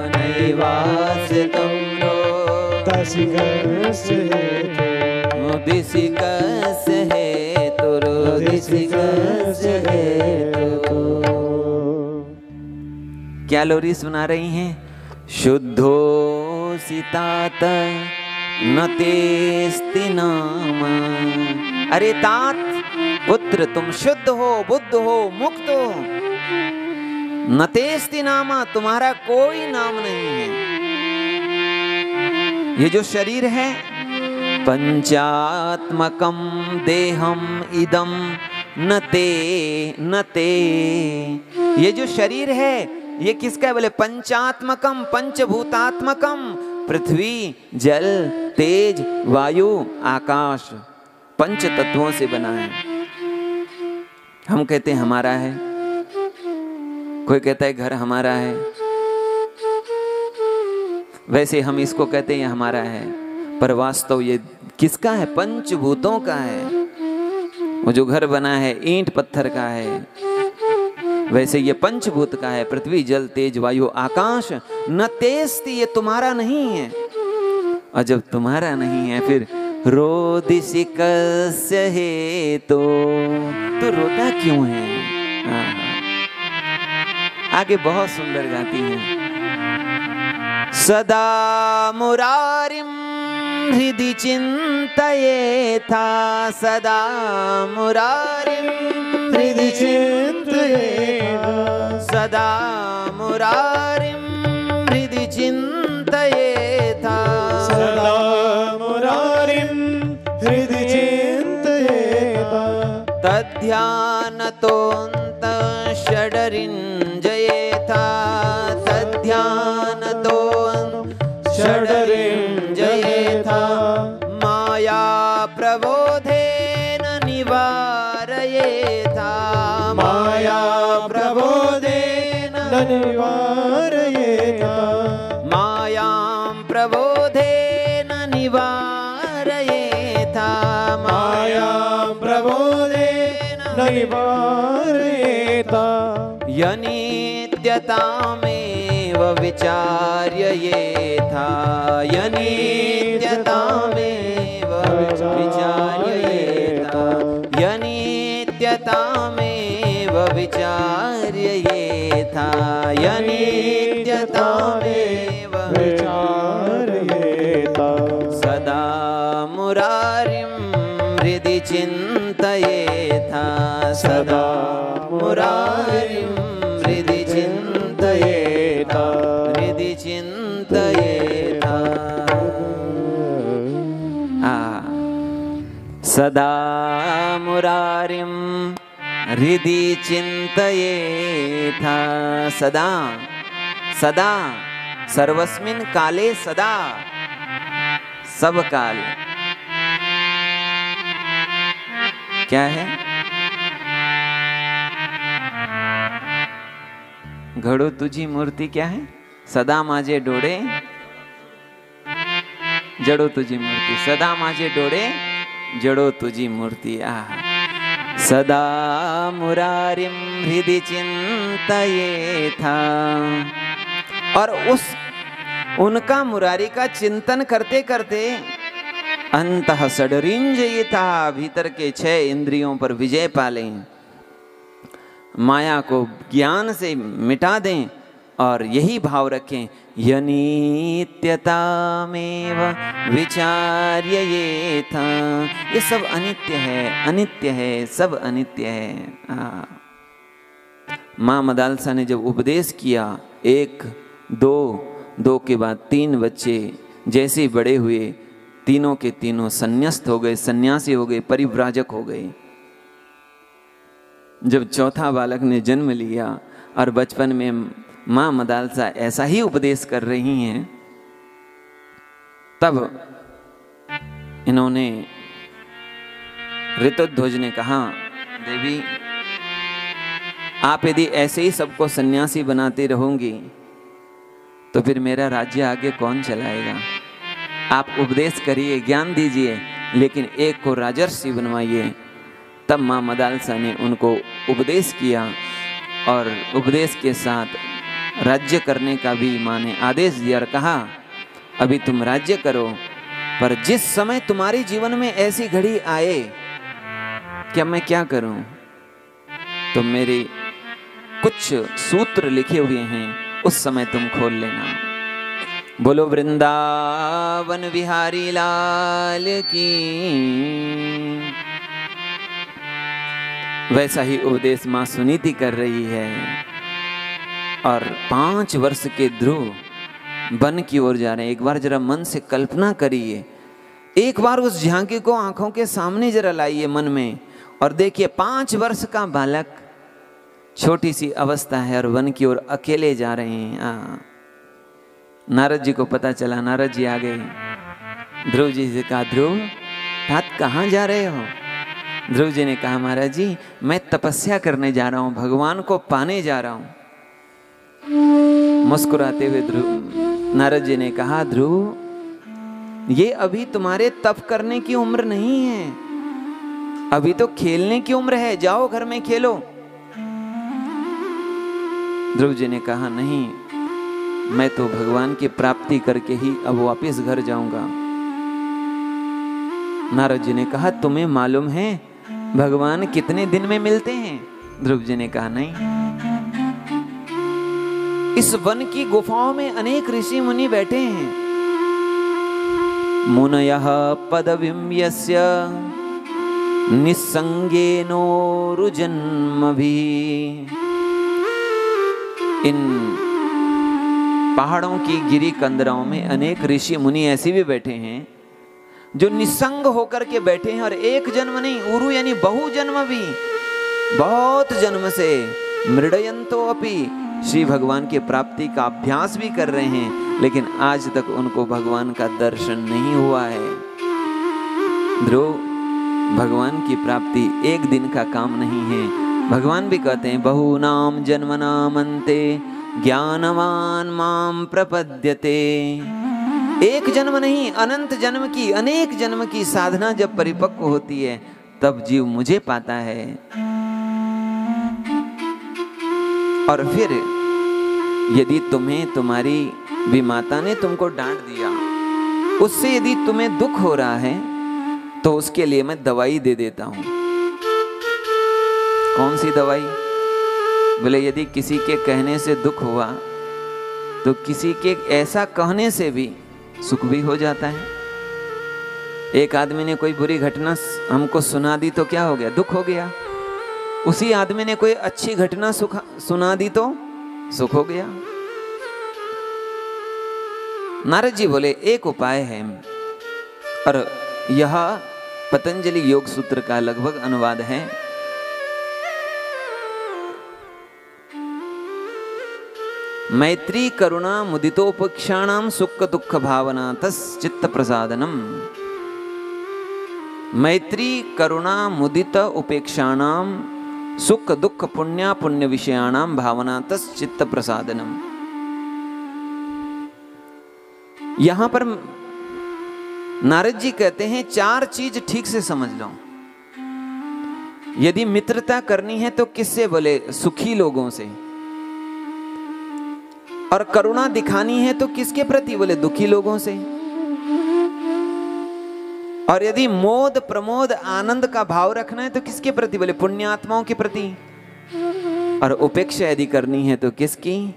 नैवास्य त्वं रोदिसि कस्य हेतो, रोदिसि कस्य हेतो, रोदिसि कस्य हेतो। क्या लोरी सुना रही हैं? शुद्धोऽसितात न तेस्ति नाम। अरे तात पुत्र तुम शुद्ध हो, बुद्ध हो, मुक्त हो, न तेस्ति नामा तुम्हारा कोई नाम नहीं है। ये जो शरीर है पंचात्मकम देहम इदम न ते, ये जो शरीर है ये किसका है? बोले पंचात्मकम, पंचभूतात्मकम, पृथ्वी, जल, तेज, वायु, आकाश, पंच तत्वों से बना है। हम कहते हैं हमारा है, कोई कहता है घर हमारा है, वैसे हम इसको कहते हैं हमारा है, पर वास्तव ये किसका है? पंचभूतों का है। वो जो घर बना है ईंट पत्थर का है, वैसे ये पंचभूत का है, पृथ्वी, जल, तेज, वायु, आकाश। न तेस्ति, ये तुम्हारा नहीं है। और जब तुम्हारा नहीं है फिर रोदिसि कस्य हेतो, तो रोता क्यों है? आगे बहुत सुंदर गाती हैं। सदा मुरारिं हृदि चिन्तयेथा, सदा मुरारिं हृदि चिन्तयेथा, सदा मुरारिं हृदि चिन्तयेथा, सदा मुरारिं हृदि चिन्तयेथा, तद्ध्यानतोऽन्तः षडरिञ्जयेथा, तद्ध्यानतोऽन्तः षडरिञ्जयेथा, माया प्रबोध निवारयेथा माया प्रबोधेन निवारयेथा मायां प्रबोधेन निवारयेथा मायां प्रबोधेन निवारयेथा यनित्यतामेव विचार्ययेथा यनित्यतामेव विचार्ययेथा यनित्यतामेव विचार्ययेथा यनित्यतामेव विचारयेता सदा मुरारिं हृदि चिन्तयेथा सदा मुरारिं हृदि चिन्तयेथा हृदि चिन्तयेथा सदा मुरारिं हृदि चिन्तयेथा सदा सदा सर्वस्मिन् काले सदा सब काल क्या है? घडो तुझी मूर्ति क्या है? सदा माझे डोळे जडो तुझी मूर्ति सदा माझे डोळे जडो तुझी मूर्ति सदा मुरारिं हृदि चिन्तयेथा और उनका मुरारी का चिंतन करते करते अंतः सडरिंजयिता भीतर के 6 इंद्रियों पर विजय पालें, माया को ज्ञान से मिटा दें और यही भाव रखें यनित्यतामेव विचार्ययेथा। ये सब अनित्य है सब अनित्य है। माँ मदालसा ने जब उपदेश किया 1 2 के बाद 3 बच्चे जैसे बड़े हुए तीनों के तीनों संन्यास्त हो गए, सन्यासी हो गए, परिव्राजक हो गए। जब चौथा बालक ने जन्म लिया और बचपन में माँ मदालसा ऐसा ही उपदेश कर रही हैं, तब इन्होंने ऋतुध्वज ने कहा, देवी आप यदि ऐसे ही सबको सन्यासी बनाती रहोगी तो फिर मेरा राज्य आगे कौन चलाएगा? आप उपदेश करिए, ज्ञान दीजिए, लेकिन एक को राजर्षि बनवाइए। तब माँ मदालसा ने उनको उपदेश किया और उपदेश के साथ राज्य करने का भी माँ ने आदेश दिया और कहा, अभी तुम राज्य करो, पर जिस समय तुम्हारे जीवन में ऐसी घड़ी आए कि अब मैं क्या करूं, तो मेरे कुछ सूत्र लिखे हुए हैं, उस समय तुम खोल लेना। बोलो वृंदावन बिहारी लाल की। वैसा ही उपदेश माँ सुनीति कर रही है और 5 वर्ष के ध्रुव वन की ओर जा रहे हैं। एक बार जरा मन से कल्पना करिए, एक बार उस झांकी को आंखों के सामने जरा लाइए मन में और देखिए 5 वर्ष का बालक, छोटी सी अवस्था है और वन की ओर अकेले जा रहे हैं। नारद जी को पता चला, नारद जी आ गए। ध्रुव जी से कहा, ध्रुव तात कहाँ जा रहे हो? ध्रुव जी ने कहा, महाराज जी मैं तपस्या करने जा रहा हूँ, भगवान को पाने जा रहा हूँ। मुस्कुराते हुए नारद जी ने कहा, ध्रुव ये अभी तुम्हारे तप करने की उम्र नहीं है, अभी तो खेलने की उम्र है, जाओ घर में खेलो। ध्रुव जी ने कहा, नहीं, मैं तो भगवान की प्राप्ति करके ही अब वापस घर जाऊंगा। नारद जी ने कहा, तुम्हें मालूम है भगवान कितने दिन में मिलते हैं? ध्रुव जी ने कहा, नहीं। इस वन की गुफाओं में अनेक ऋषि मुनि बैठे हैं। मुनयः पदवीं यस्य निस्संगेनो रुजन्मभिः। इन पहाड़ों की गिरी कंदराओं में अनेक ऋषि मुनि ऐसे भी बैठे हैं जो निसंग होकर के बैठे हैं और एक जन्म नहीं, उरु यानी बहु जन्म भी, बहुत जन्म से मृडयंतो अपि, श्री भगवान की प्राप्ति का अभ्यास भी कर रहे हैं, लेकिन आज तक उनको भगवान का दर्शन नहीं हुआ है। ध्रुव भगवान की प्राप्ति एक दिन का काम नहीं है। भगवान भी कहते हैं बहुनाम जन्मनाम अन्ते ज्ञानवान माम प्रपद्यते। एक जन्म नहीं, अनंत जन्म की, अनेक जन्म की साधना जब परिपक्व होती है तब जीव मुझे पाता है। और फिर यदि तुम्हें तुम्हारी भी माता ने तुमको डांट दिया, उससे यदि तुम्हें दुख हो रहा है तो उसके लिए मैं दवाई दे देता हूं। कौन सी दवाई? बोले यदि किसी के कहने से दुख हुआ तो किसी के ऐसा कहने से भी सुख भी हो जाता है। एक आदमी ने कोई बुरी घटना हमको सुना दी तो क्या हो गया? दुख हो गया। उसी आदमी ने कोई अच्छी घटना सुना दी तो सुख हो गया। नारद जी बोले एक उपाय है, और यह पतंजलि योग सूत्र का लगभग अनुवाद है। मैत्री करुणा मुदितोपक्षाणाम सुख दुख भावना तच्चित्त प्रसादनम। मैत्री करुणा मुदित उपेक्षाणाम सुख दुख पुण्य पुण्य विषयाणाम भावना तच्चित्त प्रसादनम। यहां पर नारद जी कहते हैं चार चीज ठीक से समझ लो। यदि मित्रता करनी है तो किससे? बोले सुखी लोगों से। और करुणा दिखानी है तो किसके प्रति? बोले दुखी लोगों से। और यदि मोद प्रमोद आनंद का भाव रखना है तो किसके प्रति? बोले पुण्यात्माओं के प्रति। और उपेक्षा यदि करनी है तो किसकी?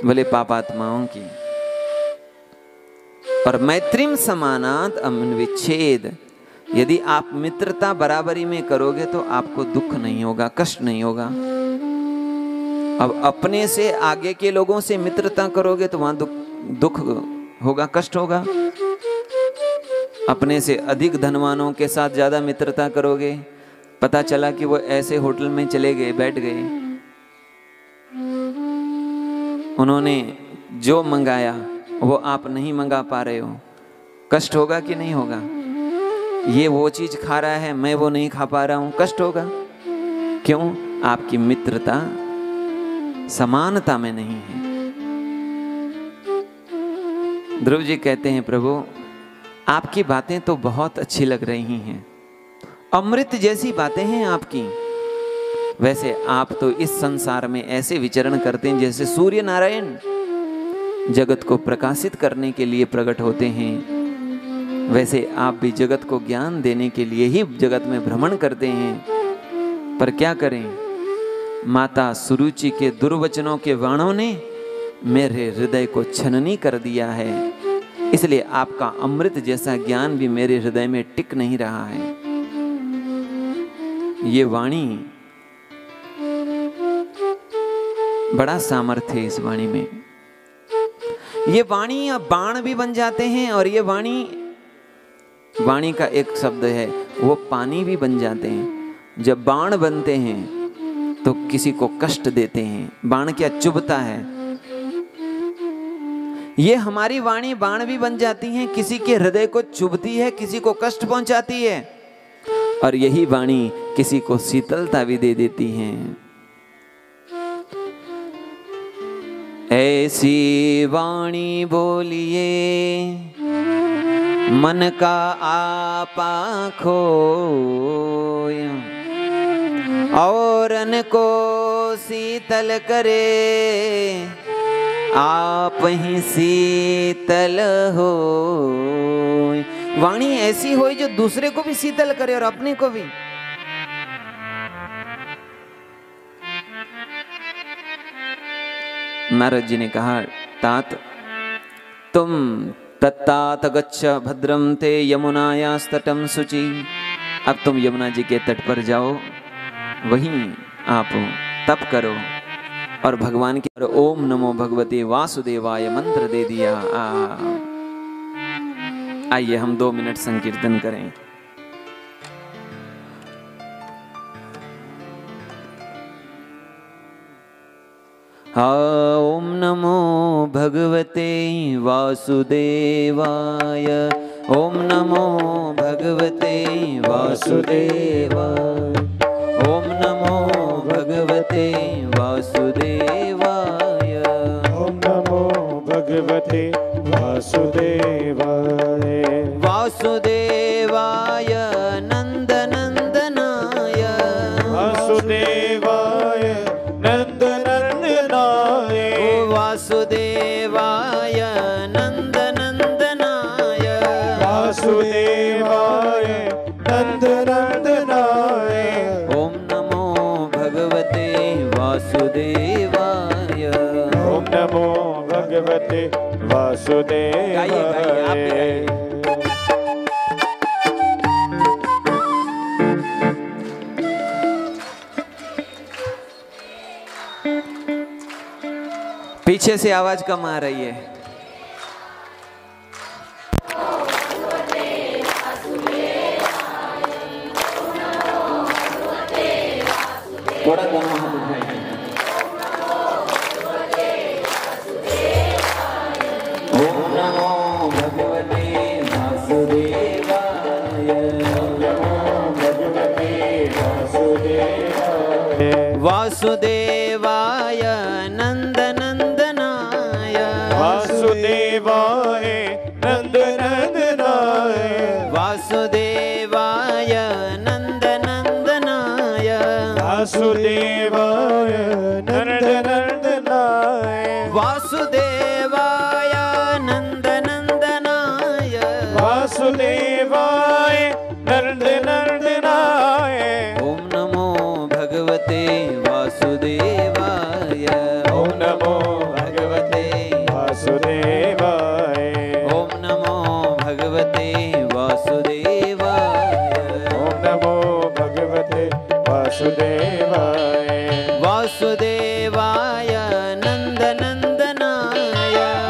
बोले पापात्माओं की। और मैत्रीम समानात अमनविच्छेद। यदि आप मित्रता बराबरी में करोगे तो आपको दुख नहीं होगा, कष्ट नहीं होगा। अब अपने से आगे के लोगों से मित्रता करोगे तो वहां दुख होगा, कष्ट होगा। अपने से अधिक धनवानों के साथ ज्यादा मित्रता करोगे, पता चला कि वो ऐसे होटल में चले गए, बैठ गए, उन्होंने जो मंगाया वो आप नहीं मंगा पा रहे हो, कष्ट होगा कि नहीं होगा? ये वो चीज खा रहा है, मैं वो नहीं खा पा रहा हूं, कष्ट होगा। क्यों? आपकी मित्रता समानता में नहीं है। ध्रुव जी कहते हैं प्रभु आपकी बातें तो बहुत अच्छी लग रही हैं, अमृत जैसी बातें हैं आपकी। वैसे आप तो इस संसार में ऐसे विचरण करते हैं जैसे सूर्य नारायण जगत को प्रकाशित करने के लिए प्रकट होते हैं। वैसे आप भी जगत को ज्ञान देने के लिए ही जगत में भ्रमण करते हैं। पर क्या करें, माता सुरुचि के दुर्वचनों के बाणों ने मेरे हृदय को छननी कर दिया है, इसलिए आपका अमृत जैसा ज्ञान भी मेरे हृदय में टिक नहीं रहा है। ये वाणी, बड़ा सामर्थ्य है इस वाणी में। ये वाणी अब बाण भी बन जाते हैं, और ये वाणी का एक शब्द है वो पानी भी बन जाते हैं। जब बाण बनते हैं तो किसी को कष्ट देते हैं। बाण क्या चुभता है? ये हमारी वाणी बाण भी बन जाती हैं, किसी के हृदय को चुभती है, किसी को कष्ट पहुंचाती है, और यही वाणी किसी को शीतलता भी दे देती है। ऐसी वाणी बोलिए मन का आपा खोय, औरन को शीतल करे आप ही शीतल हो। वाणी ऐसी हो जो दूसरे को भी शीतल करे और अपने को भी। नारद जी ने कहा तात तुम तत्तात गच्छ भद्रम ते यमुनायास्तटम शुचि। अब तुम यमुना जी के तट पर जाओ, वहीं आप तप करो और भगवान के ओम नमो भगवते वासुदेवाय मंत्र दे दिया। आइए हम 2 मिनट संकीर्तन करें। ओम नमो भगवते वासुदेवाय ओम नमो भगवते वासुदेवाय। ओम नमो भगवते वासुदेवाय। ओम नमो भगवते वासुदेवाय। वासुदेवाय नंदनंदनाय। वासुदेवाय नंदनंदनाय। वासुदेवाय नंदनंदनाय। वासुदेवाय नंदनंदनाय। ओम नमो भगवते वासुदेवाय। ओम नमो भगवते वासुदेवाय। गाइए, गाइए, आप भी गाइए। पीछे से आवाज कम आ रही है। थोड़ा दोनों हाथ उठाइए। ओम नमो भगवते वासुदेवाय। ओम नमो भगवते वासुदेवाय। वासुदेवाय नंदनंदनाय। वासुदेवाय नंदनंदनाय। वासुदेवाय नंदनंदनाय। वासुदेवाय नंदनंदनाय। वासुदेवाय नंदनंदनाय। वासुदेवाय नंदनंदनाय। ओम नमो भगवते वासुदेवाय। ओम नमो भगवते वासुदेवाय। ओम नमो भगवते वासुदेवाय। ओम नमो भगवते वासुदेवाय। वासुदेवाय नंदनंदनाय।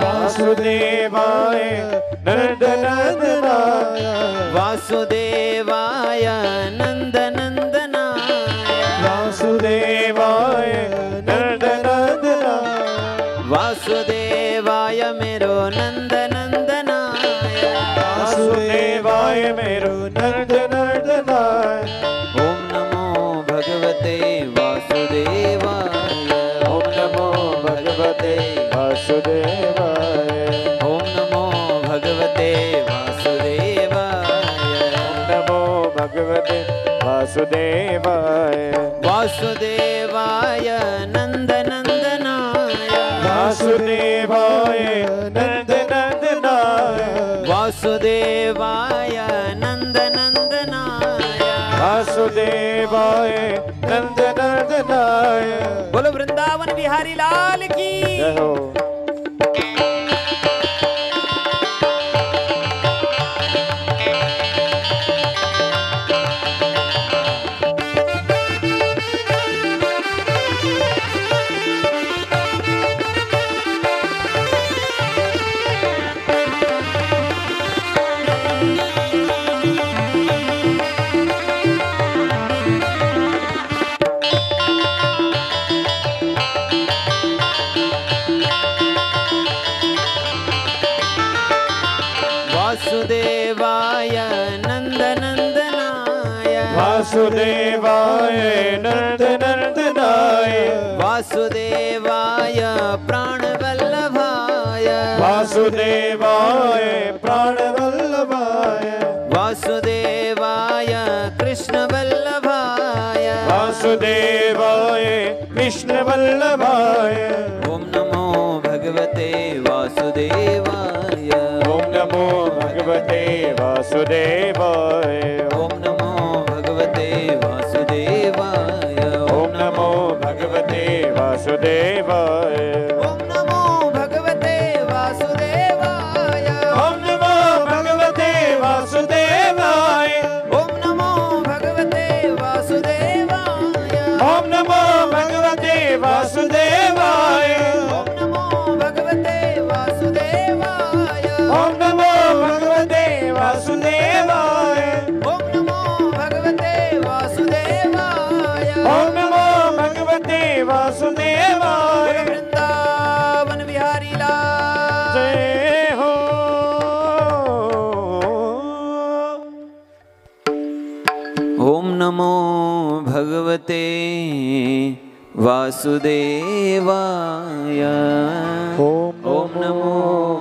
वासुदेवाय नंदनंदनाय। वासुदेवाय नंदनंदनाय। वासुदेवाय नंदनंदनाय। वासुदेवाय मेरो नंदनंदनाय। वासुदेवाय मेरो नंदनंदनाय। ओम नमो भगवते वासुदेवाय। ओम नमो भगवते वासुदेवाय। ओम नमो भगवते वासुदेवाय। ओम नमो भगवते वासुदेवाय। वासुदेवाय नंदनंदनाय। वासुदेवाय नंदनंदनाय। वासुदेवाय नंदनंदनाय। वासुदेवाय नंदनंदनाय। बोलो वृंदावन बिहारी लाल की। जय हो। वासुदेवाय नंदनंदनाय। वासुदेवाय नंदनंदनाय। वासुदेवाय प्राणवल्लभाय। वासुदेवाय प्राणवल्लभाय। वासुदेवाय कृष्णवल्लभाय। वासुदेवाय कृष्णवल्लभाय। ओम नमो भगवते वासुदेवाय। ओम नमो भगवते वासुदेवाय। ओम नमो भगवते वासुदेवाय। ओम नमो भगवते वासुदेवाय। ओम नमो भगवते वासुदेवाय। ओम नमो भगवते वासुदेवाय। ओम नमो भगवते वासुदेवाय। ओम नमो भगवते वासुदेवाय। ओम नमो भगवते वासुदेवाय। ओम नमो भगवते वासुदेवाय। ओम नमो भगवते वासुदेवाय। ओम नमो भगवते वासुदेवाय। वृंदावन बिहारी लाल जय हो। भगवते वासुदेवाय। ओम नमो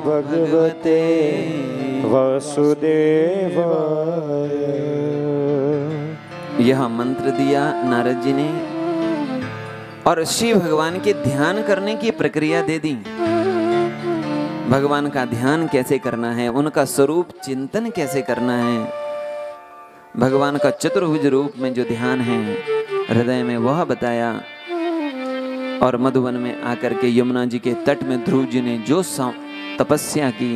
भगवते वासुदेवाय। यह मंत्र दिया नारद जी ने और श्री भगवान के ध्यान करने की प्रक्रिया दे दी। भगवान का ध्यान कैसे करना है, उनका स्वरूप चिंतन कैसे करना है, भगवान का चतुर्भुज रूप में जो ध्यान है हृदय में वह बताया। और मधुवन में आकर के यमुना जी के तट में ध्रुव जी ने जो तपस्या की,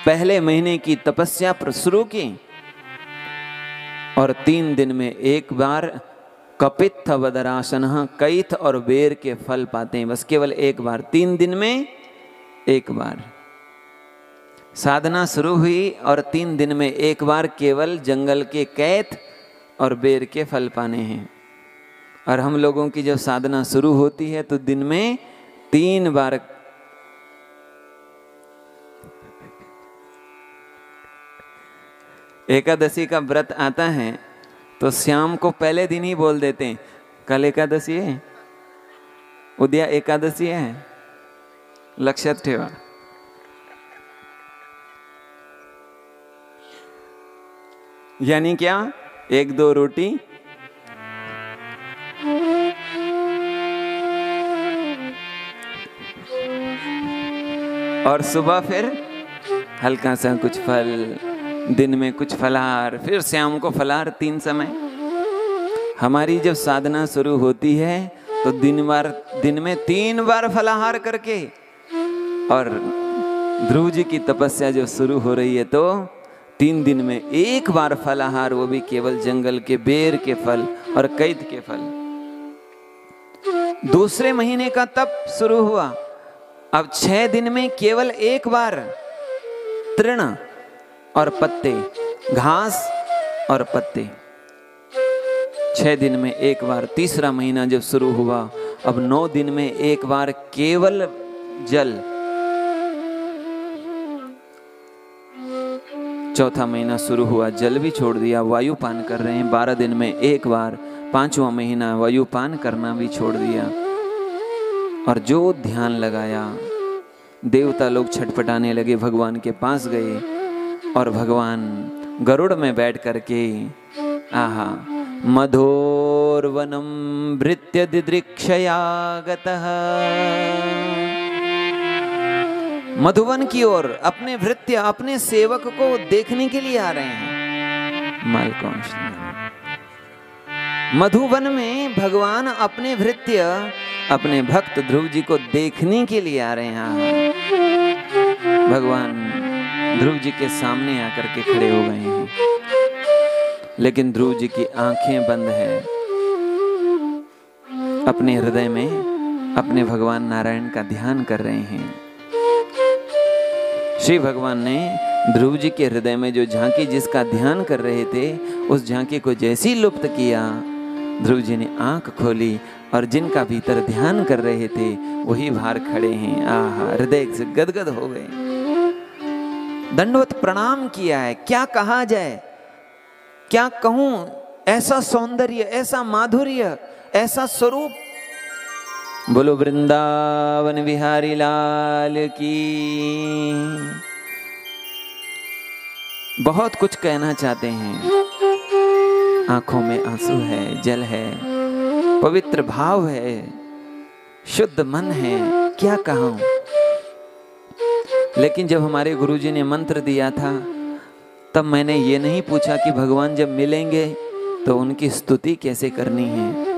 पहले महीने की तपस्या शुरू की और 3 दिन में एक बार कपित्थ वदरासन, कैथ और बेर के फल पाते हैं, बस केवल एक बार, 3 दिन में एक बार साधना शुरू हुई और 3 दिन में एक बार केवल जंगल के कैथ और बेर के फल पाने हैं। और हम लोगों की जब साधना शुरू होती है तो दिन में 3 बार एकादशी का व्रत आता है तो शाम को पहले दिन ही बोल देते हैं कल एकादशी है, उद्या एकादशी है, लक्षात ठेवा। यानी क्या, 1-2 रोटी और सुबह फिर हल्का सा कुछ फल, दिन में कुछ फलाहार, फिर शाम को फलाहार, 3 समय। हमारी जब साधना शुरू होती है तो दिन में 3 बार फलाहार करके, और ध्रुव जी की तपस्या जो शुरू हो रही है तो 3 दिन में एक बार फलाहार, वो भी केवल जंगल के बेर के फल और कैथ के फल। दूसरे महीने का तप शुरू हुआ, अब 6 दिन में केवल एक बार तृण और पत्ते, घास और पत्ते, 6 दिन में एक बार। तीसरा महीना जब शुरू हुआ, अब 9 दिन में एक बार केवल जल। चौथा महीना शुरू हुआ, जल भी छोड़ दिया, वायु पान कर रहे हैं 12 दिन में एक बार। 5वां महीना वायु पान करना भी छोड़ दिया और जो ध्यान लगाया, देवता लोग छटपटाने लगे, भगवान के पास गए और भगवान गरुड़ में बैठ करके आहा मधोर्वनम भृत्य दिदृक्षया गतः, मधुवन की ओर अपने भृत्य, अपने सेवक को देखने के लिए आ रहे हैं। मालकौंश मधुवन में भगवान अपने भृत्य, अपने भक्त ध्रुव जी को देखने के लिए आ रहे हैं। भगवान ध्रुव जी के सामने आकर के खड़े हो गए हैं, लेकिन ध्रुव जी की आंखें बंद है। अपने हृदय में अपने भगवान नारायण का ध्यान कर रहे हैं। श्री भगवान ने ध्रुव जी के हृदय में जो झांकी जिसका ध्यान कर रहे थे, उस झांकी को जैसी लुप्त किया, ध्रुव जी ने आंख खोली और जिनका भीतर ध्यान कर रहे थे वही बाहर खड़े हैं। आहा, हृदय से गदगद हो गए, दंडवत प्रणाम किया है। क्या कहा जाए, क्या कहूं, ऐसा सौंदर्य, ऐसा माधुर्य, ऐसा स्वरूप। बोलो वृंदावन बिहारी लाल की। बहुत कुछ कहना चाहते हैं, आंखों में आंसू है, जल है, पवित्र भाव है, शुद्ध मन है, क्या कहूं। लेकिन जब हमारे गुरुजी ने मंत्र दिया था तब मैंने ये नहीं पूछा कि भगवान जब मिलेंगे तो उनकी स्तुति कैसे करनी है।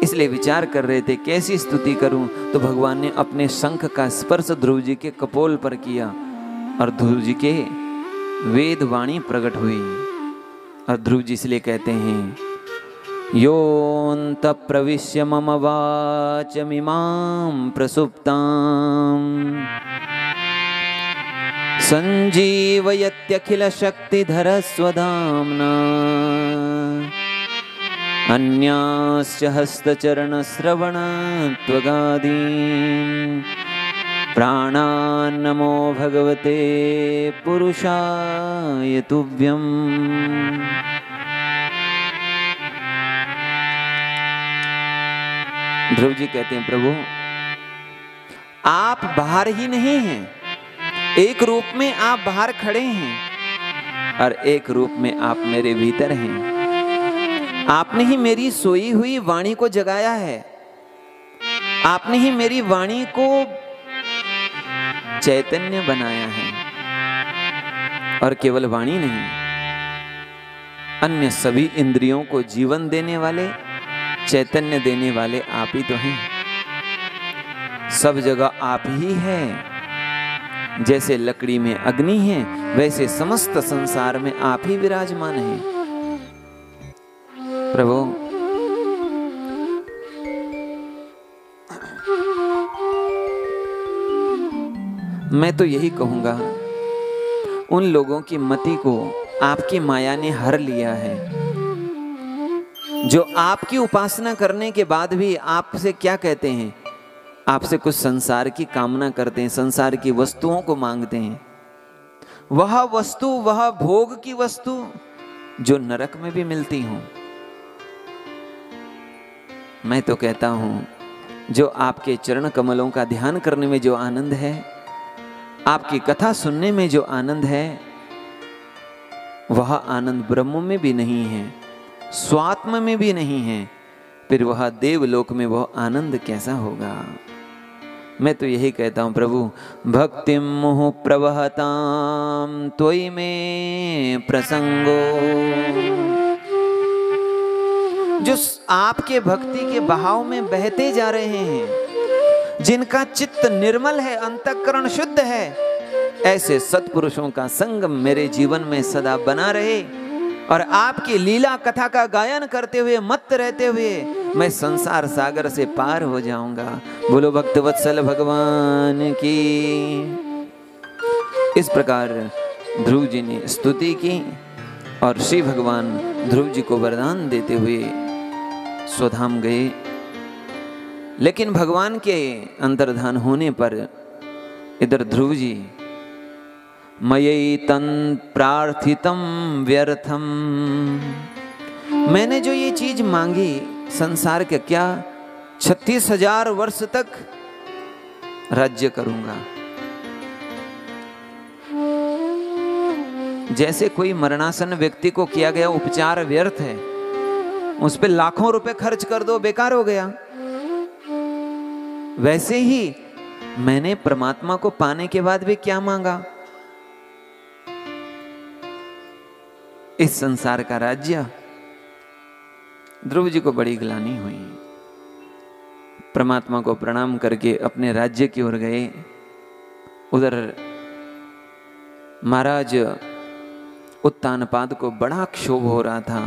इसलिए विचार कर रहे थे कैसी स्तुति करूं, तो भगवान ने अपने शंख का स्पर्श ध्रुव जी के कपोल पर किया और ध्रुव जी के वेद वाणी प्रकट हुई। और ध्रुव जी इसलिए कहते हैं, योऽन्त प्रविश्य मम वाचमिमां प्रसुप्तां संजीवयत्यखिल शक्तिधर स्वधाम्ना अन्याश्च हस्तचरण श्रवण त्वगादीन् प्राणान् नमो भगवते पुरुषाय तुभ्यम्। ध्रुव जी कहते हैं प्रभु आप बाहर ही नहीं हैं, एक रूप में आप बाहर खड़े हैं और एक रूप में आप मेरे भीतर हैं। आपने ही मेरी सोई हुई वाणी को जगाया है, आपने ही मेरी वाणी को चैतन्य बनाया है। और केवल वाणी नहीं, अन्य सभी इंद्रियों को जीवन देने वाले, चैतन्य देने वाले आप ही तो हैं। सब जगह आप ही हैं। जैसे लकड़ी में अग्नि है, वैसे समस्त संसार में आप ही विराजमान हैं। प्रभु मैं तो यही कहूंगा, उन लोगों की मति को आपकी माया ने हर लिया है, जो आपकी उपासना करने के बाद भी आपसे क्या कहते हैं, आपसे कुछ संसार की कामना करते हैं, संसार की वस्तुओं को मांगते हैं। वह वस्तु, वह भोग की वस्तु जो नरक में भी मिलती हूं। मैं तो कहता हूं, जो आपके चरण कमलों का ध्यान करने में जो आनंद है, आपकी कथा सुनने में जो आनंद है, वह आनंद ब्रह्म में भी नहीं है, स्वात्म में भी नहीं है, फिर वह देवलोक में वह आनंद कैसा होगा। मैं तो यही कहता हूं प्रभु, भक्तिं मुहुः प्रवहतां त्वयि मे प्रसंगो। जो आपके भक्ति के बहाव में बहते जा रहे हैं, जिनका चित्त निर्मल है, अंतःकरण शुद्ध है, ऐसे सत्पुरुषों का संगम मेरे जीवन में सदा बना रहे और आपकी लीला कथा का गायन करते हुए, मत्त रहते हुए मैं संसार सागर से पार हो जाऊंगा। बोलो भक्तवत्सल भगवान की। इस प्रकार ध्रुव जी ने स्तुति की और श्री भगवान ध्रुव जी को वरदान देते हुए स्वधाम गए। लेकिन भगवान के अंतर्धान होने पर इधर ध्रुव जी मयि तन् प्रार्थितम व्यर्थम, मैंने जो ये चीज मांगी संसार के, क्या 36,000 वर्ष तक राज्य करूंगा। जैसे कोई मरणासन व्यक्ति को किया गया उपचार व्यर्थ है, उस पे लाखों रुपए खर्च कर दो, बेकार हो गया, वैसे ही मैंने परमात्मा को पाने के बाद भी क्या मांगा, इस संसार का राज्य। ध्रुव जी को बड़ी ग्लानि हुई, परमात्मा को प्रणाम करके अपने राज्य की ओर गए। उधर महाराज उत्तानपाद को बड़ा क्षोभ हो रहा था।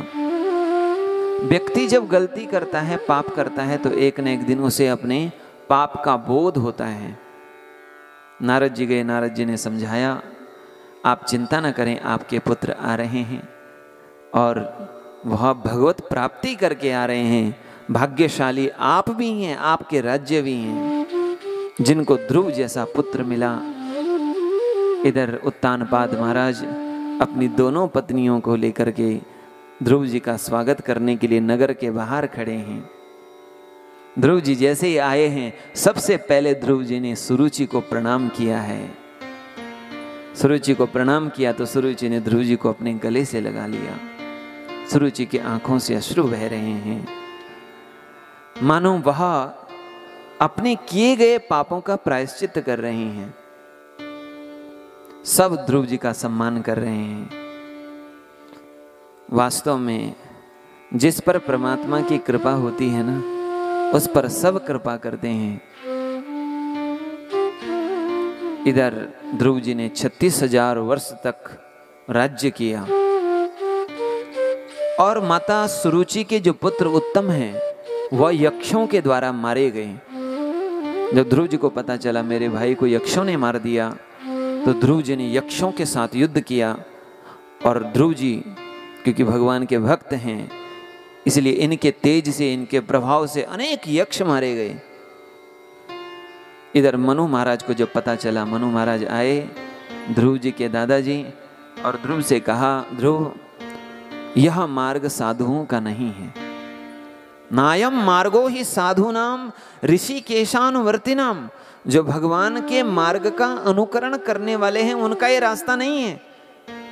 व्यक्ति जब गलती करता है, पाप करता है, तो एक न एक दिन उसे अपने पाप का बोध होता है। नारद जी गए, नारद जी ने समझाया, आप चिंता न करें, आपके पुत्र आ रहे हैं और वह भगवत प्राप्ति करके आ रहे हैं। भाग्यशाली आप भी हैं, आपके राज्य भी हैं, जिनको ध्रुव जैसा पुत्र मिला। इधर उत्तानपाद महाराज अपनी दोनों पत्नियों को लेकर के ध्रुव जी का स्वागत करने के लिए नगर के बाहर खड़े हैं। ध्रुव जी जैसे ही आए हैं, सबसे पहले ध्रुव जी ने सुरुचि को प्रणाम किया है। सुरुचि को प्रणाम किया तो सुरुचि ने ध्रुव जी को अपने गले से लगा लिया। सुरुचि की आंखों से अश्रु बह रहे हैं, मानो वह अपने किए गए पापों का प्रायश्चित कर रही हैं। सब ध्रुव जी का सम्मान कर रहे हैं। वास्तव में जिस पर परमात्मा की कृपा होती है ना, उस पर सब कृपा करते हैं। इधर ध्रुव जी ने 36,000 वर्ष तक राज्य किया और माता सुरुचि के जो पुत्र उत्तम हैं, वह यक्षों के द्वारा मारे गए। जब ध्रुव जी को पता चला मेरे भाई को यक्षों ने मार दिया, तो ध्रुव जी ने यक्षों के साथ युद्ध किया। और ध्रुव जी क्योंकि भगवान के भक्त हैं, इसलिए इनके तेज से, इनके प्रभाव से अनेक यक्ष मारे गए। इधर मनु महाराज को जब पता चला, मनु महाराज आए ध्रुव जी के दादाजी और ध्रुव से कहा, ध्रुव यह मार्ग साधुओं का नहीं है, नायम मार्गो ही साधुनाम ऋषिकेशानुवर्तिनाम। जो भगवान के मार्ग का अनुकरण करने वाले हैं उनका ये रास्ता नहीं है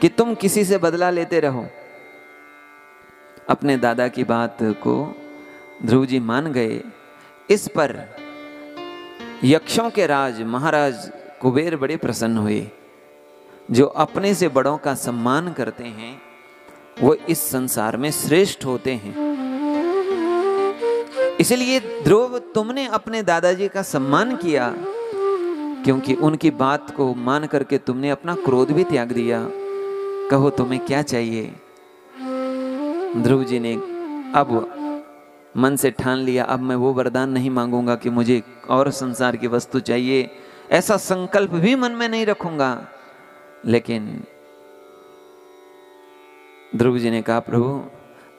कि तुम किसी से बदला लेते रहो। अपने दादा की बात को ध्रुव जी मान गए। इस पर यक्षों के राज महाराज कुबेर बड़े प्रसन्न हुए। जो अपने से बड़ों का सम्मान करते हैं वो इस संसार में श्रेष्ठ होते हैं। इसलिए ध्रुव तुमने अपने दादाजी का सम्मान किया, क्योंकि उनकी बात को मान करके तुमने अपना क्रोध भी त्याग दिया। कहो तुम्हें क्या चाहिए? ध्रुव जी ने अब मन से ठान लिया, अब मैं वो वरदान नहीं मांगूंगा कि मुझे और संसार की वस्तु चाहिए, ऐसा संकल्प भी मन में नहीं रखूंगा। लेकिन ध्रुव जी ने कहा, प्रभु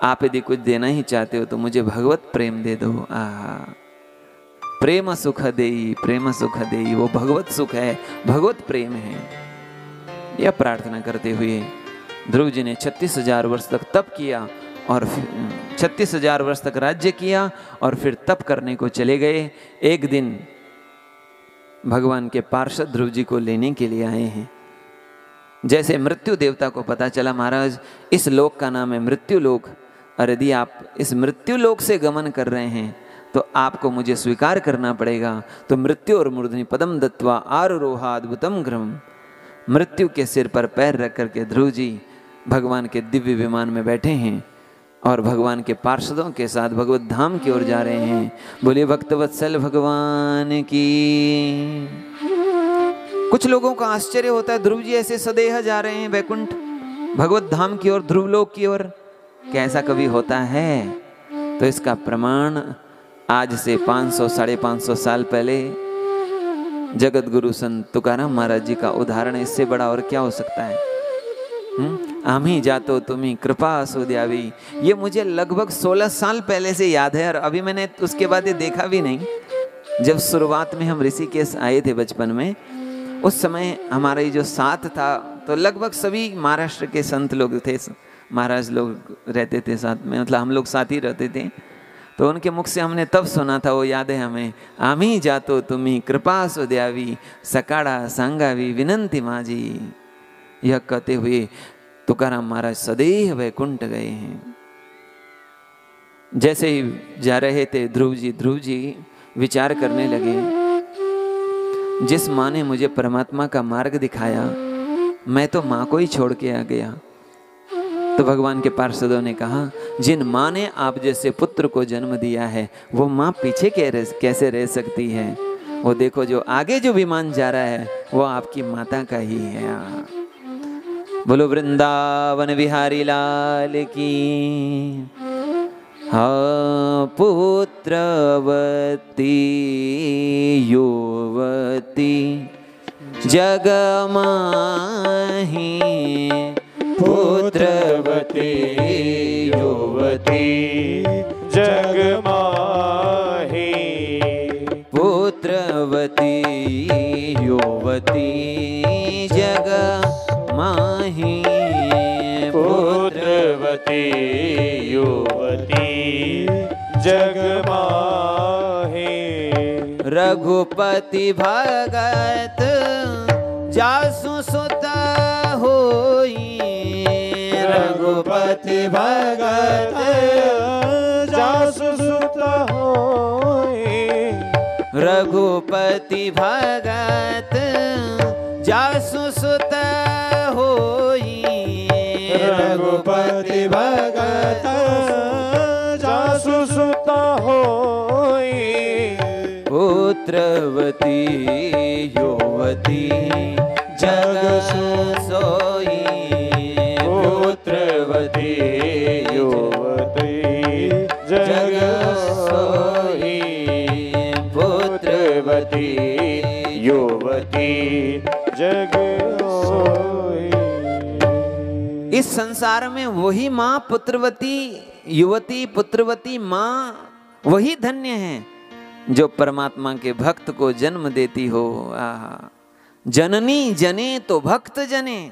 आप यदि कुछ देना ही चाहते हो तो मुझे भगवत प्रेम दे दो। आहा, प्रेम सुख देई, प्रेम सुख देई, वो भगवत सुख है, भगवत प्रेम है। यह प्रार्थना करते हुए ध्रुव जी ने 36,000 वर्ष तक तप किया और 36,000 वर्ष तक राज्य किया और फिर तप करने को चले गए। एक दिन भगवान के पार्षद ध्रुव जी को लेने के लिए आए हैं। जैसे मृत्यु देवता को पता चला, महाराज इस लोक का नाम है मृत्यु लोक, और यदि आप इस मृत्यु लोक से गमन कर रहे हैं तो आपको मुझे स्वीकार करना पड़ेगा। तो मृत्यु और मूर्धनि पदम दत्वा आरुरोहा अद्भुतम ग्रम। मृत्यु के सिर पर पैर रख करके ध्रुव जी भगवान के दिव्य विमान में बैठे हैं और भगवान के पार्षदों के साथ भगवत धाम की ओर जा रहे हैं। बोलिए भक्तवत्सल भगवान की। कुछ लोगों का आश्चर्य होता है, ध्रुव जी ऐसे सदेह जा रहे हैं वैकुंठ भगवत धाम की ओर, ध्रुवलोक की ओर, क्या ऐसा कभी होता है? तो इसका प्रमाण आज से 500-550 साल पहले जगत गुरु संत तुकाराम महाराज जी का उदाहरण, इससे बड़ा और क्या हो सकता है? आम्ही जातो तुम्ही कृपा असो द्यावी। ये मुझे लगभग 16 साल पहले से याद है और अभी मैंने उसके बाद ये देखा भी नहीं। जब शुरुआत में हम ऋषिकेश आए थे बचपन में, उस समय हमारा ये जो साथ था तो लगभग सभी महाराष्ट्र के संत लोग थे, महाराज लोग रहते थे साथ में, मतलब हम लोग साथ ही रहते थे। तो उनके मुख से हमने तब सुना था, वो याद है हमें, आम्ही जातो तुम्ही कृपा सो द्यावी, सकाड़ा सांगावी विनंती माझी। यह कहते हुए तुकाराम महाराज सदैव वैकुंठ गए हैं। जैसे ही जा रहे थे ध्रुव जी विचार करने लगे, जिस माँ ने मुझे परमात्मा का मार्ग दिखाया, मैं तो माँ को ही छोड़ के आ गया। तो भगवान के पार्षदों ने कहा, जिन माँ ने आप जैसे पुत्र को जन्म दिया है वो माँ पीछे कैसे रह सकती है? वो देखो जो आगे जो विमान जा रहा है वो आपकी माता का ही है। बोलो वृंदावन बिहारी लाल की। हाँ पुत्रवती युवती जगमाही, पुत्रवती युवती जगमाही, पुत्रवती युवती जगमाही, पुत्रवती युवती जगमाही। रघुपति भगत जासु सुत होई, रघुपति भगत जासु सुत होई, रघुपति भगत जासु सुत होई, रघुपति भगत जासु सुत होई। पुत्रवती युवती जग सोई, पुत्रवती युवती जग सोई, पुत्रवती युवती जग सोई। इस संसार में वही माँ पुत्रवती युवती, पुत्रवती माँ वही धन्य है जो परमात्मा के भक्त को जन्म देती हो। आहा, जननी जने तो भक्त जने।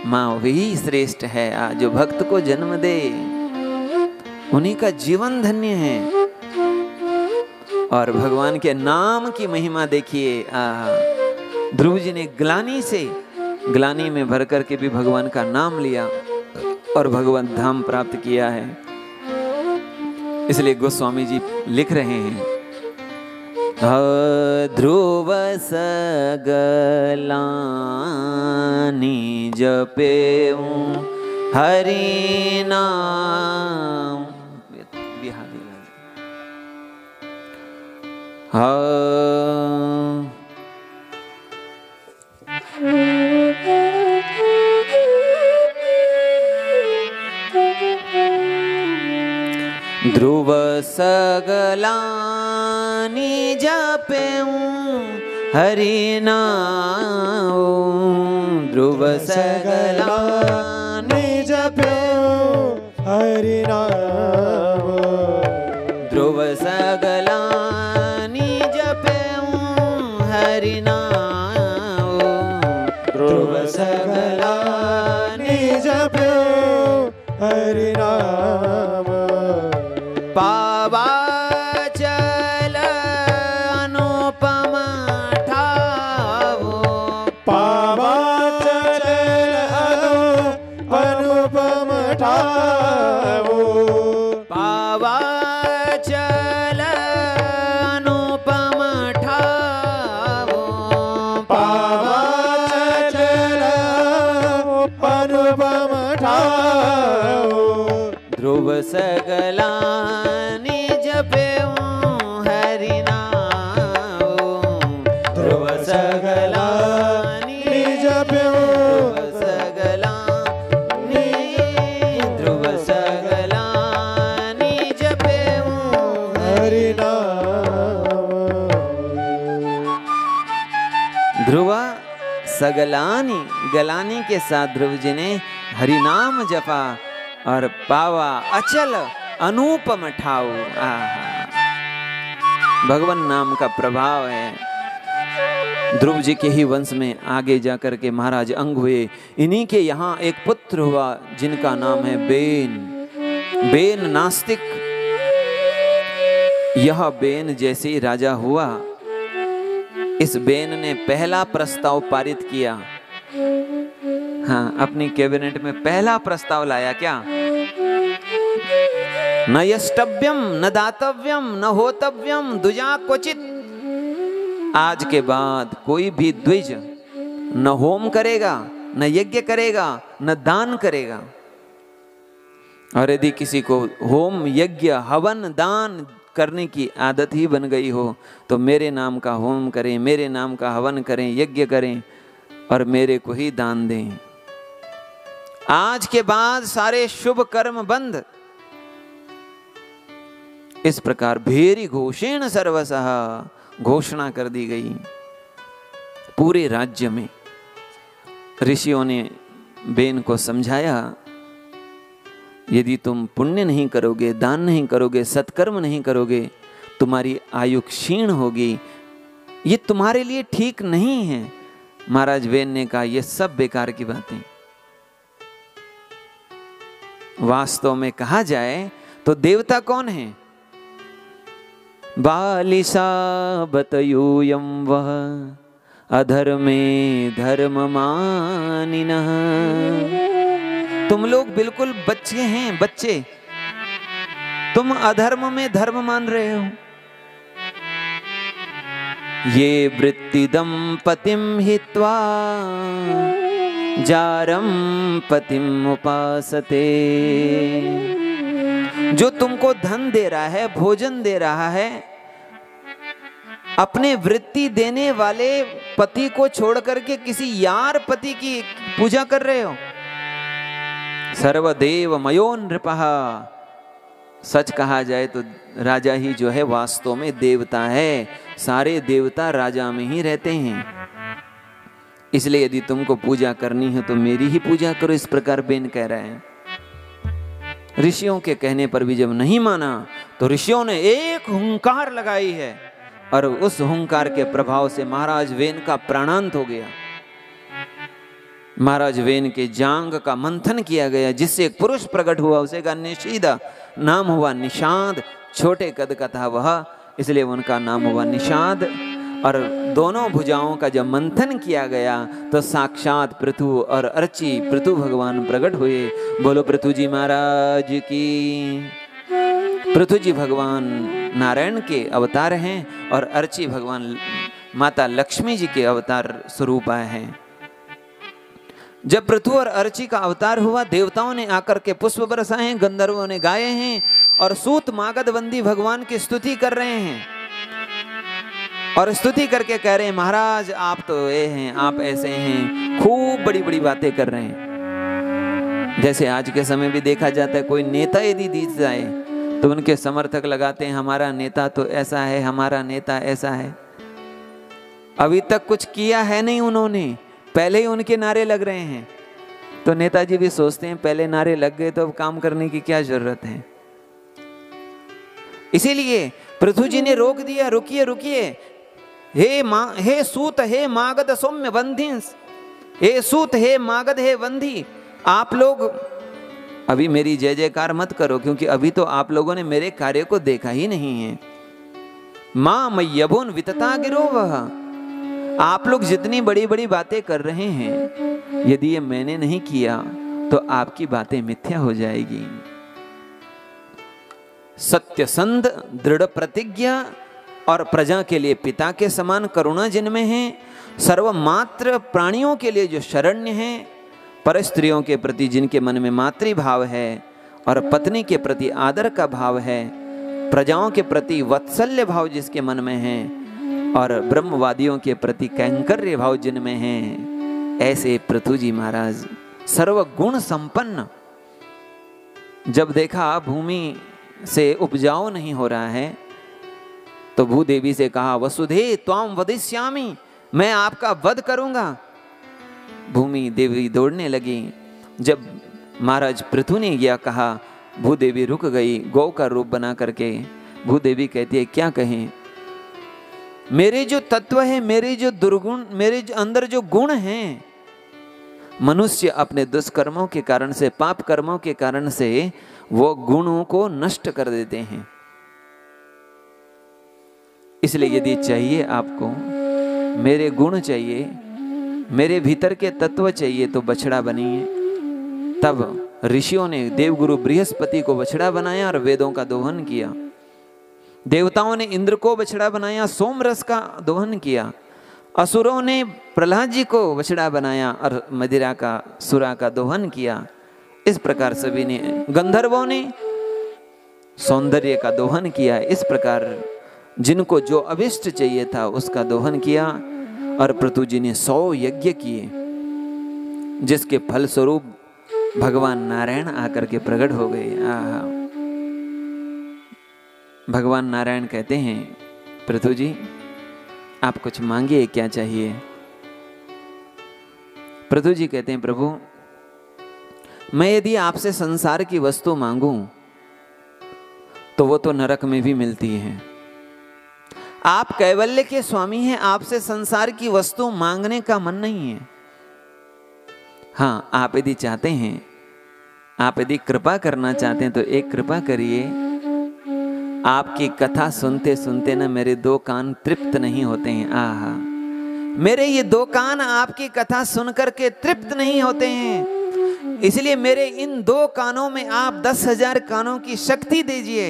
माँ वही श्रेष्ठ है जो भक्त को जन्म दे। उन्हीं का जीवन धन्य है। और भगवान के नाम की महिमा देखिए। ध्रुव जी ने ग्लानी में भर करके भी भगवान का नाम लिया और भगवान धाम प्राप्त किया है। इसलिए गोस्वामी जी लिख रहे हैं, ध्रुव सगलानी जपेऊ हरि नाम। ध्रुव सगलानी जपेऊ हरि नाम। ध्रुव सगलानी जपेऊ हरि नाम। ध्रुव सगलानी जपेऊ हरि नाम। ध्रुव सगलानी जपेऊ हरि नाम। पावा चल अनुपम ठावो। पावा चल अनुपम ठावो। पावा चल अनुपम ठावो। पावा चल अनुपम ठावो। ध्रुव सगलानी जपेऊ हरि नाम। ध्रुव सगलानी जपेऊ ध्रुव सगलानी जपेऊ हरि नाम। ध्रुव सगलानी गलानी के साथ ध्रुव जी ने हरि नाम जपा और पावा अचल अनूपम ठाऊ। भगवान नाम का प्रभाव है। ध्रुव जी के ही वंश में आगे जाकर के महाराज अंग हुए। इन्हीं के यहाँ एक पुत्र हुआ जिनका नाम है बेन नास्तिक। यह बेन जैसे ही राजा हुआ, इस बेन ने पहला प्रस्ताव पारित किया। हाँ, अपनी कैबिनेट में पहला प्रस्ताव लाया क्या? न यष्टव्यम न दातव्यम न होतव्यम द्विजा क्वचित। आज के बाद कोई भी द्विज न होम करेगा, न यज्ञ करेगा, न दान करेगा। और यदि किसी को होम यज्ञ हवन दान करने की आदत ही बन गई हो तो मेरे नाम का होम करें, मेरे नाम का हवन करें, यज्ञ करें और मेरे को ही दान दें। आज के बाद सारे शुभ कर्म बंद। इस प्रकार भेरी घोषेण सर्वसः घोषणा कर दी गई पूरे राज्य में। ऋषियों ने बेन को समझाया, यदि तुम पुण्य नहीं करोगे, दान नहीं करोगे, सत्कर्म नहीं करोगे, तुम्हारी आयु क्षीण होगी। ये तुम्हारे लिए ठीक नहीं है। महाराज बेन ने कहा, ये सब बेकार की बातें। वास्तव में कहा जाए तो देवता कौन है? बालिसा बतयूयम वह अधर्मे धर्म मानिनः। तुम लोग बिल्कुल बच्चे हैं, बच्चे। तुम अधर्म में धर्म मान रहे हो। ये वृत्तिदं पतिं हित्वा जारम पतिम उपासते। जो तुमको धन दे रहा है, भोजन दे रहा है, अपने वृत्ति देने वाले पति को छोड़ करके किसी यार पति की पूजा कर रहे हो। सर्वदेव मयो नृपः। सच कहा जाए तो राजा ही जो है वास्तव में देवता है। सारे देवता राजा में ही रहते हैं। इसलिए यदि तुमको पूजा करनी है तो मेरी ही पूजा करो। इस प्रकार बेन कह रहे हैं। ऋषियों के कहने पर भी जब नहीं माना तो ऋषियों ने एक हुंकार लगाई है और उस हुंकार के प्रभाव से महाराज बेन का प्राणांत हो गया। महाराज वेन के जांग का मंथन किया गया, जिससे एक पुरुष प्रकट हुआ, उसे का निषीदा नाम हुआ निषाद। छोटे कद का था वह, इसलिए उनका नाम हुआ निषाद। और दोनों भुजाओं का जब मंथन किया गया तो साक्षात पृथु और अर्ची पृथु भगवान प्रकट हुए। बोलो पृथु जी महाराज की। पृथु जी भगवान नारायण के अवतार हैं और अर्ची भगवान माता लक्ष्मी जी के अवतार स्वरूप हैं। जब पृथु और अर्ची का अवतार हुआ, देवताओं ने आकर के पुष्प बरसाए हैं, गंधर्वों ने गाए हैं और सूत मागध बंदी भगवान की स्तुति कर रहे हैं। और स्तुति करके कह रहे हैं महाराज आप तो ये हैं, आप ऐसे हैं, खूब बड़ी बड़ी बातें कर रहे हैं। जैसे आज के समय भी देखा जाता है, कोई नेता यदि जीत जाए तो उनके समर्थक लगाते हैं हमारा नेता तो ऐसा है, हमारा नेता ऐसा है। अभी तक कुछ किया है नहीं उन्होंने, पहले ही उनके नारे लग रहे हैं। तो नेताजी भी सोचते हैं पहले नारे लग गए तो अब काम करने की क्या जरूरत है। इसीलिए पृथु जी ने रोक दिया, रुकिए रुकिए, हे सूत हे मागध सौम्य बंधिंस, हे सूत हे मागध हे बंधी, आप लोग अभी मेरी जय जयकार मत करो, क्योंकि अभी तो आप लोगों ने मेरे कार्य को देखा ही नहीं है। मां मय्यबुन वितता गिरो वह, आप लोग जितनी बड़ी बड़ी बातें कर रहे हैं, यदि ये मैंने नहीं किया तो आपकी बातें मिथ्या हो जाएगी। सत्यसंध दृढ़ प्रतिज्ञा और प्रजा के लिए पिता के समान करुणा जिनमें है, सर्वमात्र प्राणियों के लिए जो शरण्य है, पर स्त्रियों के प्रति जिनके मन में मातृभाव है और पत्नी के प्रति आदर का भाव है, प्रजाओं के प्रति वात्सल्य भाव जिसके मन में है और ब्रह्मवादियों के प्रति कैंकर्य भाव जिनमें है, ऐसे पृथु जी महाराज सर्वगुण संपन्न। जब देखा भूमि से उपजाऊ नहीं हो रहा है तो भूदेवी से कहा वसुधे त्वाम वदिष्यामि, मैं आपका वध करूंगा। भूमि देवी दौड़ने लगी। जब महाराज पृथु ने यह कहा, भूदेवी रुक गई, गौ का रूप बना करके। भूदेवी कहती है क्या कहें, मेरे जो तत्व है, मेरे जो दुर्गुण, मेरे जो अंदर जो गुण हैं, मनुष्य अपने दुष्कर्मों के कारण से, पाप कर्मों के कारण से वो गुणों को नष्ट कर देते हैं। इसलिए यदि चाहिए आपको मेरे गुण चाहिए, मेरे भीतर के तत्व चाहिए तो बछड़ा बनिए। तब ऋषियों ने देवगुरु बृहस्पति को बछड़ा बनाया और वेदों का दोहन किया। देवताओं ने इंद्र को बछड़ा बनाया, सोमरस का दोहन किया। असुरों ने प्रहलाद जी को बछड़ा बनाया और मदिरा का, सुरा का दोहन किया। इस प्रकार सभी ने, गंधर्वों ने सौंदर्य का दोहन किया। इस प्रकार जिनको जो अभिष्ट चाहिए था उसका दोहन किया और पृथु जी ने 100 यज्ञ किए, जिसके फल स्वरूप भगवान नारायण आकर के प्रकट हो गए। भगवान नारायण कहते हैं पृथु जी आप कुछ मांगिए, क्या चाहिए। पृथु जी कहते हैं प्रभु मैं यदि आपसे संसार की वस्तु मांगूं तो वो तो नरक में भी मिलती है। आप कैवल्य के स्वामी हैं, आपसे संसार की वस्तु मांगने का मन नहीं है। हाँ, आप यदि चाहते हैं, आप यदि कृपा करना चाहते हैं तो एक कृपा करिए। आपकी कथा सुनते सुनते ना मेरे 2 कान तृप्त नहीं होते हैं। आहा, मेरे ये 2 कान आपकी कथा सुन करके तृप्त नहीं होते हैं। इसलिए मेरे इन 2 कानों में आप 10,000 कानों की शक्ति दीजिए,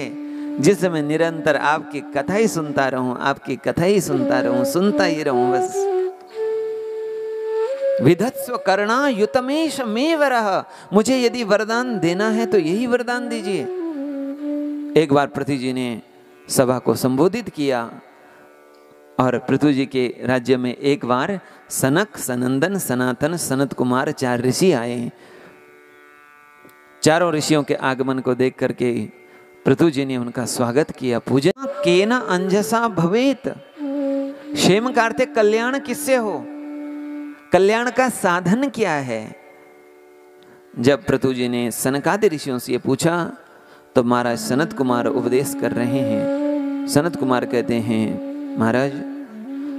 जिसमें निरंतर आपकी कथा ही सुनता रहूं, आपकी कथा ही सुनता रहूं, सुनता ही रहूं बस। विधत्स्व कर्णा युतमेश में वरह, मुझे यदि वरदान देना है तो यही वरदान दीजिए। एक बार पृथु जी ने सभा को संबोधित किया और पृथु जी के राज्य में एक बार सनक, सनंदन, सनातन, सनत कुमार 4 ऋषि आए। चारों ऋषियों के आगमन को देख करके पृथु जी ने उनका स्वागत किया। पूजा केना अंजसा भवेत, क्षेम का अर्थ कल्याण किससे हो, कल्याण का साधन क्या है। जब पृथु जी ने सनकादि ऋषियों से ये पूछा तो महाराज सनत कुमार उपदेश कर रहे हैं। सनत कुमार कहते हैं महाराज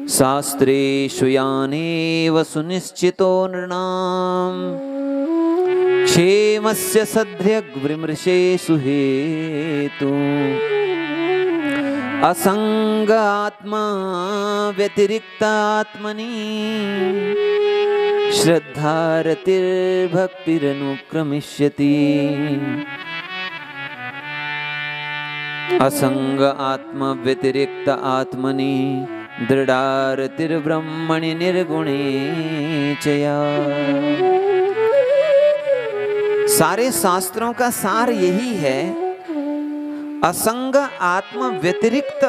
शास्त्रेषु यानेव सुनिश्चितो नृणाम् क्षेमस्य सद्यग्विमृशेषु हेतु असंग आत्मा व्यतिरिक्तात्मनि श्रद्धारतिर्भक्तिरनुक्रमिष्यति। असंग आत्मा व्यतिरिक्त आत्मनि दृढ़ारतिर्ब्रह्मणि निर्गुणे चया। सारे शास्त्रों का सार यही है, असंग आत्मा व्यतिरिक्त,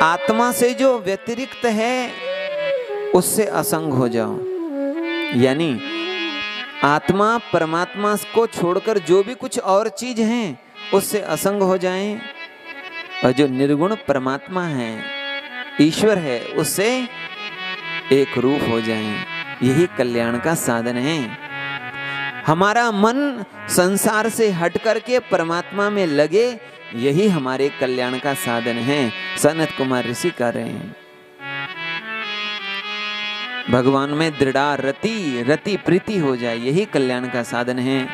आत्मा से जो व्यतिरिक्त है उससे असंग हो जाओ। यानी आत्मा परमात्मा को छोड़कर जो भी कुछ और चीज है उससे असंग हो जाएं, और जो निर्गुण परमात्मा है, ईश्वर है, उससे एक रूप हो जाएं। यही कल्याण का साधन है। हमारा मन संसार से हट करके परमात्मा में लगे, यही हमारे कल्याण का साधन है। सनत कुमार ऋषि कह रहे हैं, भगवान में दृढ़ा रति प्रीति हो जाए, यही कल्याण का साधन है।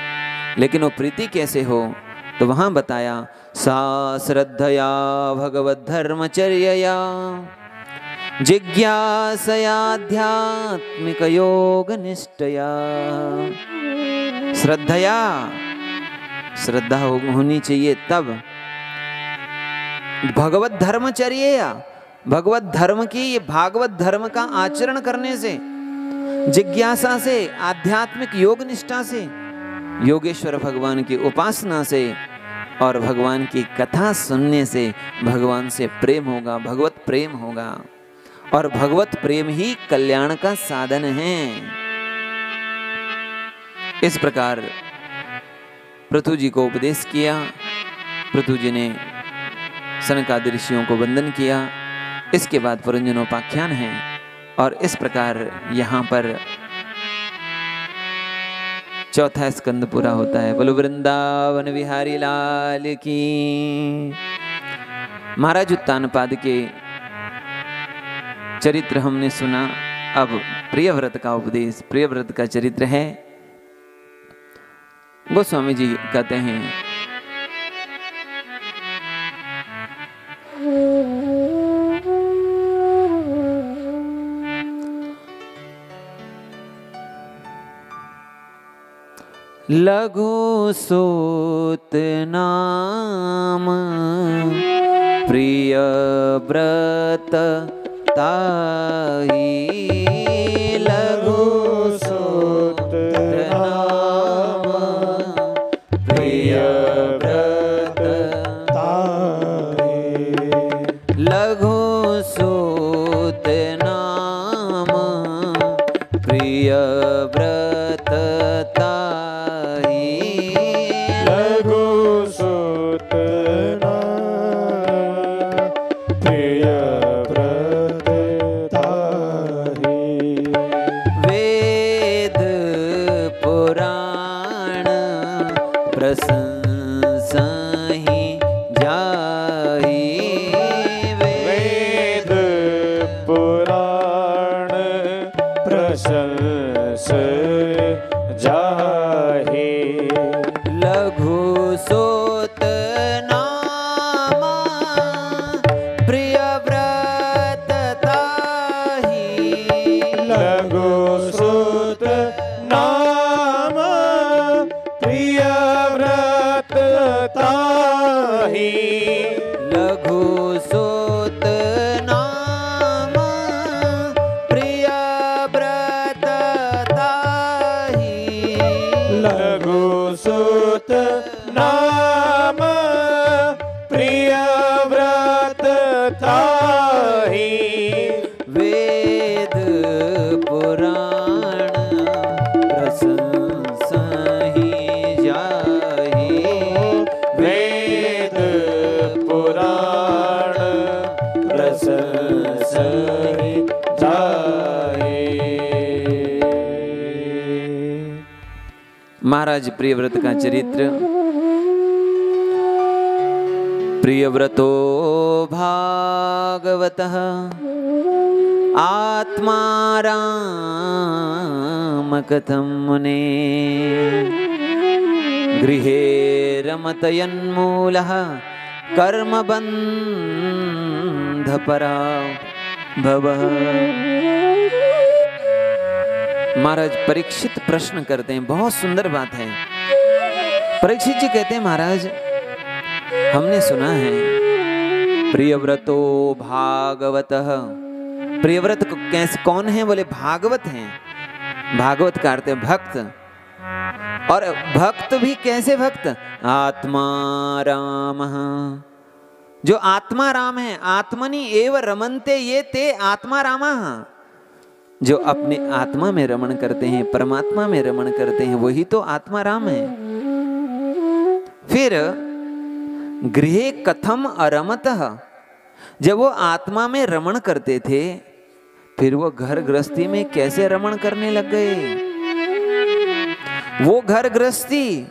लेकिन वो प्रीति कैसे हो, तो वहां बताया, सा श्रद्धया भगवत धर्मचर्यया जिज्ञासयाध्यात्मिक योग निष्ठया। श्रद्धा होनी चाहिए तब भगवत धर्मचर्या, भगवत धर्म की, ये भागवत धर्म का आचरण करने से, जिज्ञासा से, आध्यात्मिक योग निष्ठा से, योगेश्वर भगवान की उपासना से और भगवान की कथा सुनने से भगवान से प्रेम होगा, भगवत प्रेम होगा। और भगवत प्रेम ही कल्याण का साधन है। इस प्रकार पृथु जी को उपदेश किया। पृथु जी ने सनकादि ऋषियों को वंदन किया। इसके बाद पुरंजनोपाख्यान है और इस प्रकार यहाँ पर चौथा स्कंद पूरा होता है। बोलो वृंदावन बिहारी लाल की। महाराज उत्तानपाद के चरित्र हमने सुना। अब प्रियव्रत का उपदेश, प्रियव्रत का चरित्र है। गोस्वामी जी कहते हैं, लघु सूत नाम प्रिय व्रत ताही। लघु सूत नाम प्रिय व्रत ताही। लघु सूत नाम प्रिय व्रत ताही। लघु सूत प्रिय व्रत ताही। वेद पुराण प्रशंसहि जाहि। वेद पुराण प्रशंसहि जाहि। लघु सूत नाम प्रिय व्रत ताहि। लघु सूत नाम प्रिय व्रत ताहि। लघु सूत नाम प्रिय व्रत ताहि। लघु सूत नाम प्रिय व्रत ताहि। वेद पुराण प्रशंसहि जाहि। वेद पुराण प्रशंसहि जाहि। महाराज प्रियव्रत का चरित्र। प्रियव्रतो भागवतः आत्मा राम कथं मुने गृहे रमतयन्मूलः कर्मबन्धपरा भवः। महाराज परीक्षित प्रश्न करते हैं, बहुत सुंदर बात है। परीक्षित जी कहते हैं, महाराज हमने सुना है प्रियव्रतो भागवतः। प्रियव्रत कैसे कौन है? बोले भागवत हैं। भागवत का अर्थ है भक्त। और भक्त भी कैसे भक्त? आत्मा राम, जो आत्मा राम है। आत्मनि एव रमन्ते ये ते आत्मा रामा, जो अपने आत्मा में रमण करते हैं, परमात्मा में रमण करते हैं, वही तो आत्मा राम है। फिर गृहे कथम अरमतः, जब वो आत्मा में रमण करते थे फिर वो घर गृहस्थी में कैसे रमण करने लग गए? वो घर गृहस्थी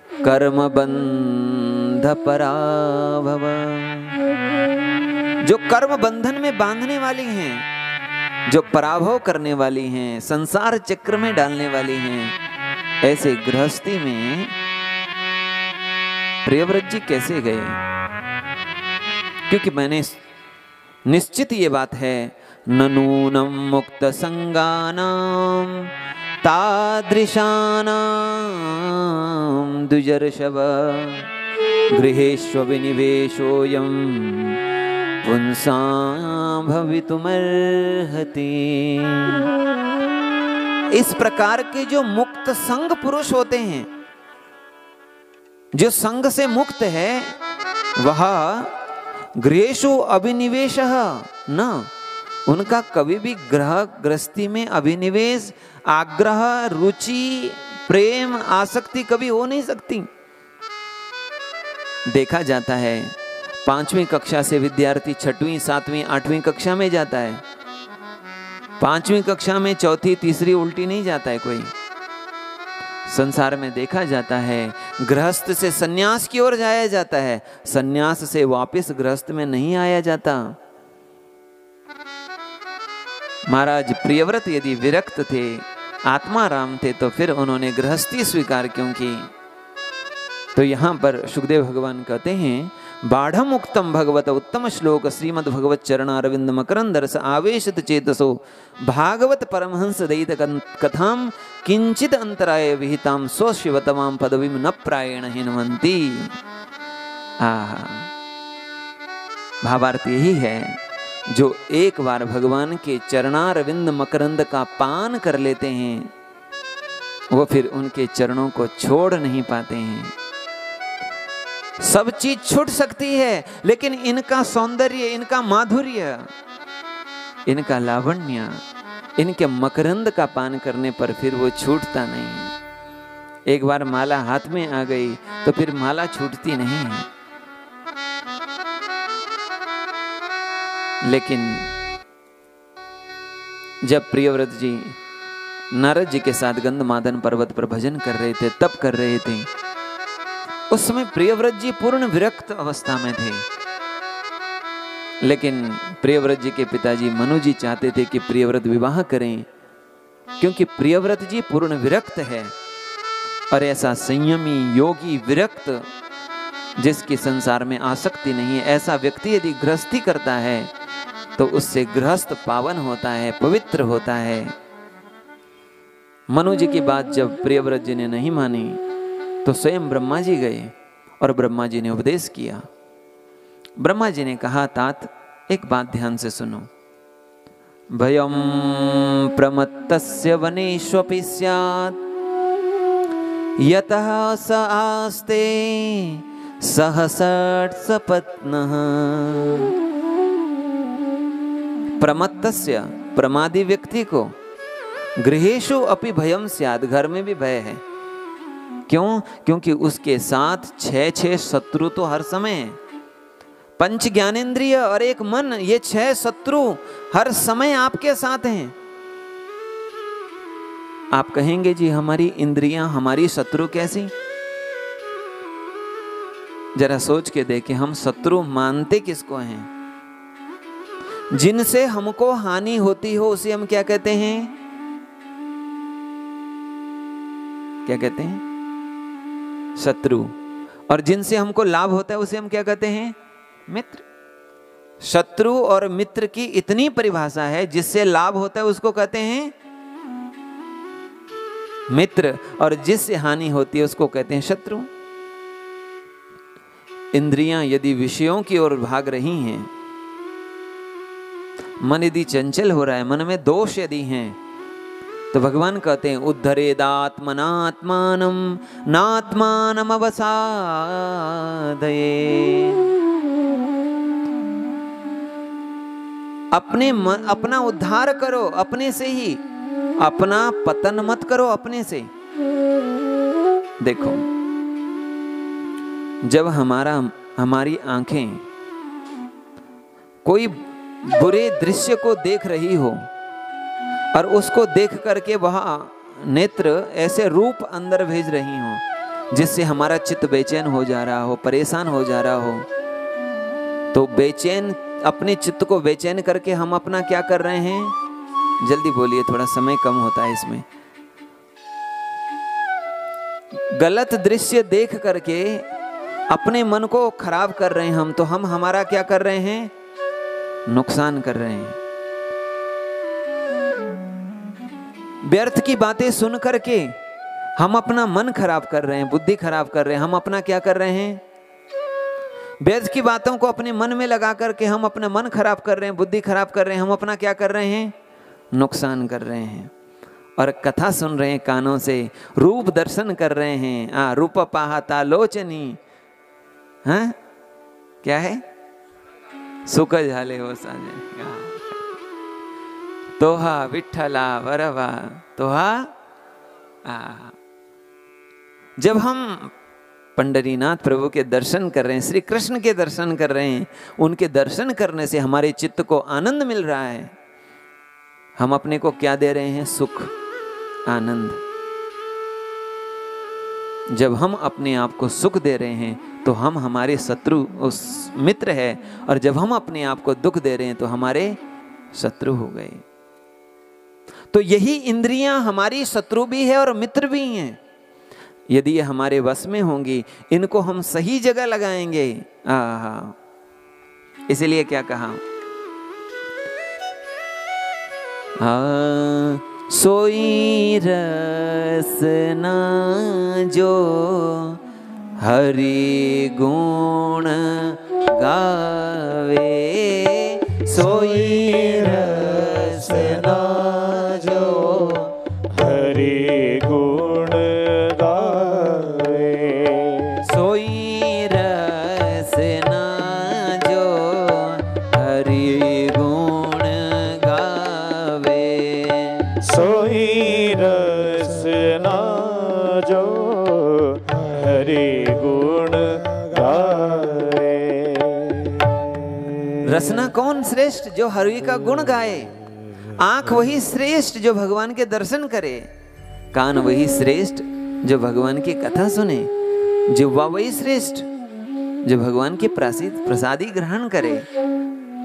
कर्म बंध पराभव, जो कर्म बंधन में बांधने वाली हैं, जो पराभव करने वाली हैं, संसार चक्र में डालने वाली हैं, ऐसे गृहस्थी में प्रियव्रत जी कैसे गए? क्योंकि मैंने निश्चित ये बात है, ननूनम मुक्त संगानाम तादृशानाम द्विजर्षभ गृहेष्व विनिवेशोयम पुंसां भवितुमर्हति। इस प्रकार के जो मुक्त संग पुरुष होते हैं, जो संग से मुक्त है, वह गृहेषु अभिनिवेशः न, उनका कभी भी ग्रह गृहस्थी में अभिनिवेश, आग्रह, रुचि, प्रेम, आसक्ति कभी हो नहीं सकती। देखा जाता है 5वीं कक्षा से विद्यार्थी 6वीं, 7वीं, 8वीं कक्षा में जाता है। 5वीं कक्षा में चौथी, तीसरी उल्टी नहीं जाता है कोई। संसार में देखा जाता है गृहस्थ से सन्यास की ओर जाया जाता है, सन्यास से वापस गृहस्थ में नहीं आया जाता। महाराज प्रियव्रत यदि विरक्त थे, आत्मा राम थे, तो फिर उन्होंने गृहस्थी स्वीकार क्यों की? तो यहाँ पर सुखदेव भगवान कहते हैं, बाढ़म उक्तम भगवत उत्तम श्लोक श्रीमद् भगवत चरणारविंद मकरंद रस आवेशित चेतसो भागवत परमहंस दयित कथाम किंचित अंतराय विहिताम स्वशिवतमाम पदवीम न प्रायण हिन्वन्ति। भावार्थ यही है, जो एक बार भगवान के चरणारविंद मकरंद का पान कर लेते हैं, वो फिर उनके चरणों को छोड़ नहीं पाते हैं। सब चीज छूट सकती है, लेकिन इनका सौंदर्य, इनका माधुर्य, इनका लावण्य, इनके मकरंद का पान करने पर फिर वो छूटता नहीं। एक बार माला हाथ में आ गई तो फिर माला छूटती नहीं है। लेकिन जब प्रियव्रत जी नारद जी के साथ गंधमादन पर्वत पर भजन कर रहे थे, तप कर रहे थे, उस समय प्रियव्रत जी पूर्ण विरक्त अवस्था में थे। लेकिन प्रियव्रत जी के पिताजी मनु जी चाहते थे कि प्रियव्रत विवाह करें, क्योंकि प्रियव्रत जी पूर्ण विरक्त है। और ऐसा संयमी, योगी, विरक्त, जिसकी संसार में आसक्ति नहीं है, ऐसा व्यक्ति यदि गृहस्थी करता है तो उससे गृहस्थ पावन होता है, पवित्र होता है। मनु जी की बात जब प्रियव्रत जी ने नहीं मानी तो स्वयं ब्रह्मा जी गए और ब्रह्मा जी ने उपदेश किया। ब्रह्मा जी ने कहा, तात एक बात ध्यान से सुनो, भयम प्रमत्तस्य वनेष्वपि स्यात् यतः स आस्ते सहसत् सपत्नः। प्रमत्तस्य, प्रमादी व्यक्ति को, गृहेषु अपि भयम स्यात्, घर में भी भय है। क्यों? क्योंकि उसके साथ 6 शत्रु तो हर समय है। 5 ज्ञानेंद्रिय और 1 मन, ये 6 शत्रु हर समय आपके साथ हैं। आप कहेंगे जी हमारी इंद्रियां हमारी शत्रु कैसी? जरा सोच के देखें, हम शत्रु मानते किसको हैं? जिनसे हमको हानि होती हो उसे हम क्या कहते हैं? क्या कहते हैं? शत्रु। और जिनसे हमको लाभ होता है उसे हम क्या कहते हैं? मित्र। शत्रु और मित्र की इतनी परिभाषा है, जिससे लाभ होता है उसको कहते हैं मित्र, और जिससे हानि होती है उसको कहते हैं शत्रु। इंद्रियां यदि विषयों की ओर भाग रही हैं, मन यदि चंचल हो रहा है, मन में दोष यदि हैं, तो भगवान कहते हैं उद्धरेदात्मनात्मानं नात्मानम् अवसादये। अपना उद्धार करो अपने से ही, अपना पतन मत करो अपने से। देखो, जब हमारी आंखें कोई बुरे दृश्य को देख रही हो और उसको देख करके वह नेत्र ऐसे रूप अंदर भेज रही हो जिससे हमारा चित्त बेचैन हो जा रहा हो, परेशान हो जा रहा हो, तो बेचैन अपने चित्त को बेचैन करके हम अपना क्या कर रहे हैं? जल्दी बोलिए, थोड़ा समय कम होता है इसमें। गलत दृश्य देख करके अपने मन को खराब कर रहे हैं हम, तो हम हमारा क्या कर रहे हैं? नुकसान कर रहे हैं। व्यर्थ की बातें सुन करके हम अपना मन खराब कर रहे हैं, बुद्धि खराब कर रहे हैं। हम अपना क्या कर रहे हैं? व्यर्थ की बातों को अपने मन में लगा करके हम अपना मन खराब कर रहे हैं, बुद्धि खराब कर रहे हैं। हम अपना क्या कर रहे हैं? नुकसान कर रहे हैं। और कथा सुन रहे हैं कानों से, रूप दर्शन कर रहे हैं। रूप पाहता लोचनी, हाँ क्या है? सुख झाले हो साजे तोहा विठ्ठला वरवा तोहा। जब हम पंडरीनाथ प्रभु के दर्शन कर रहे हैं, श्री कृष्ण के दर्शन कर रहे हैं, उनके दर्शन करने से हमारे चित्त को आनंद मिल रहा है। हम अपने को क्या दे रहे हैं? सुख, आनंद। जब हम अपने आप को सुख दे रहे हैं तो हम हमारे शत्रु उस मित्र है, और जब हम अपने आप को दुख दे रहे हैं तो हमारे शत्रु हो गए। तो यही इंद्रियां हमारी शत्रु भी है और मित्र भी हैं। यदि ये हमारे वश में होंगी, इनको हम सही जगह लगाएंगे। इसलिए क्या कहा? सोई रसना जो हरि गुण गावे, सोई रसना जो हरि गुण गावे, सोई रसना जो हरि गुण गावे, सोई रसना जो हरि गुण गावे। रसना कौन श्रेष्ठ? जो हरि का गुण गाए। आंख वही श्रेष्ठ जो भगवान के दर्शन करे, कान वही श्रेष्ठ जो भगवान की कथा सुने, जिह्वा वही श्रेष्ठ जो भगवान के प्रसादी ग्रहण करे,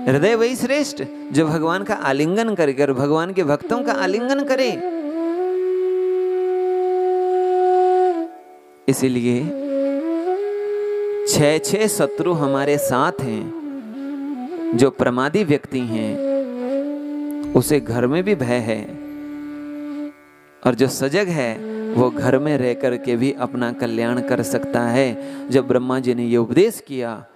हृदय वही श्रेष्ठ जो भगवान का आलिंगन कर भगवान के भक्तों का आलिंगन करे। इसीलिए 6 शत्रु हमारे साथ हैं। जो प्रमादी व्यक्ति हैं उसे घर में भी भय है, और जो सजग है वो घर में रह करके भी अपना कल्याण कर सकता है। जब ब्रह्मा जी ने ये उपदेश किया,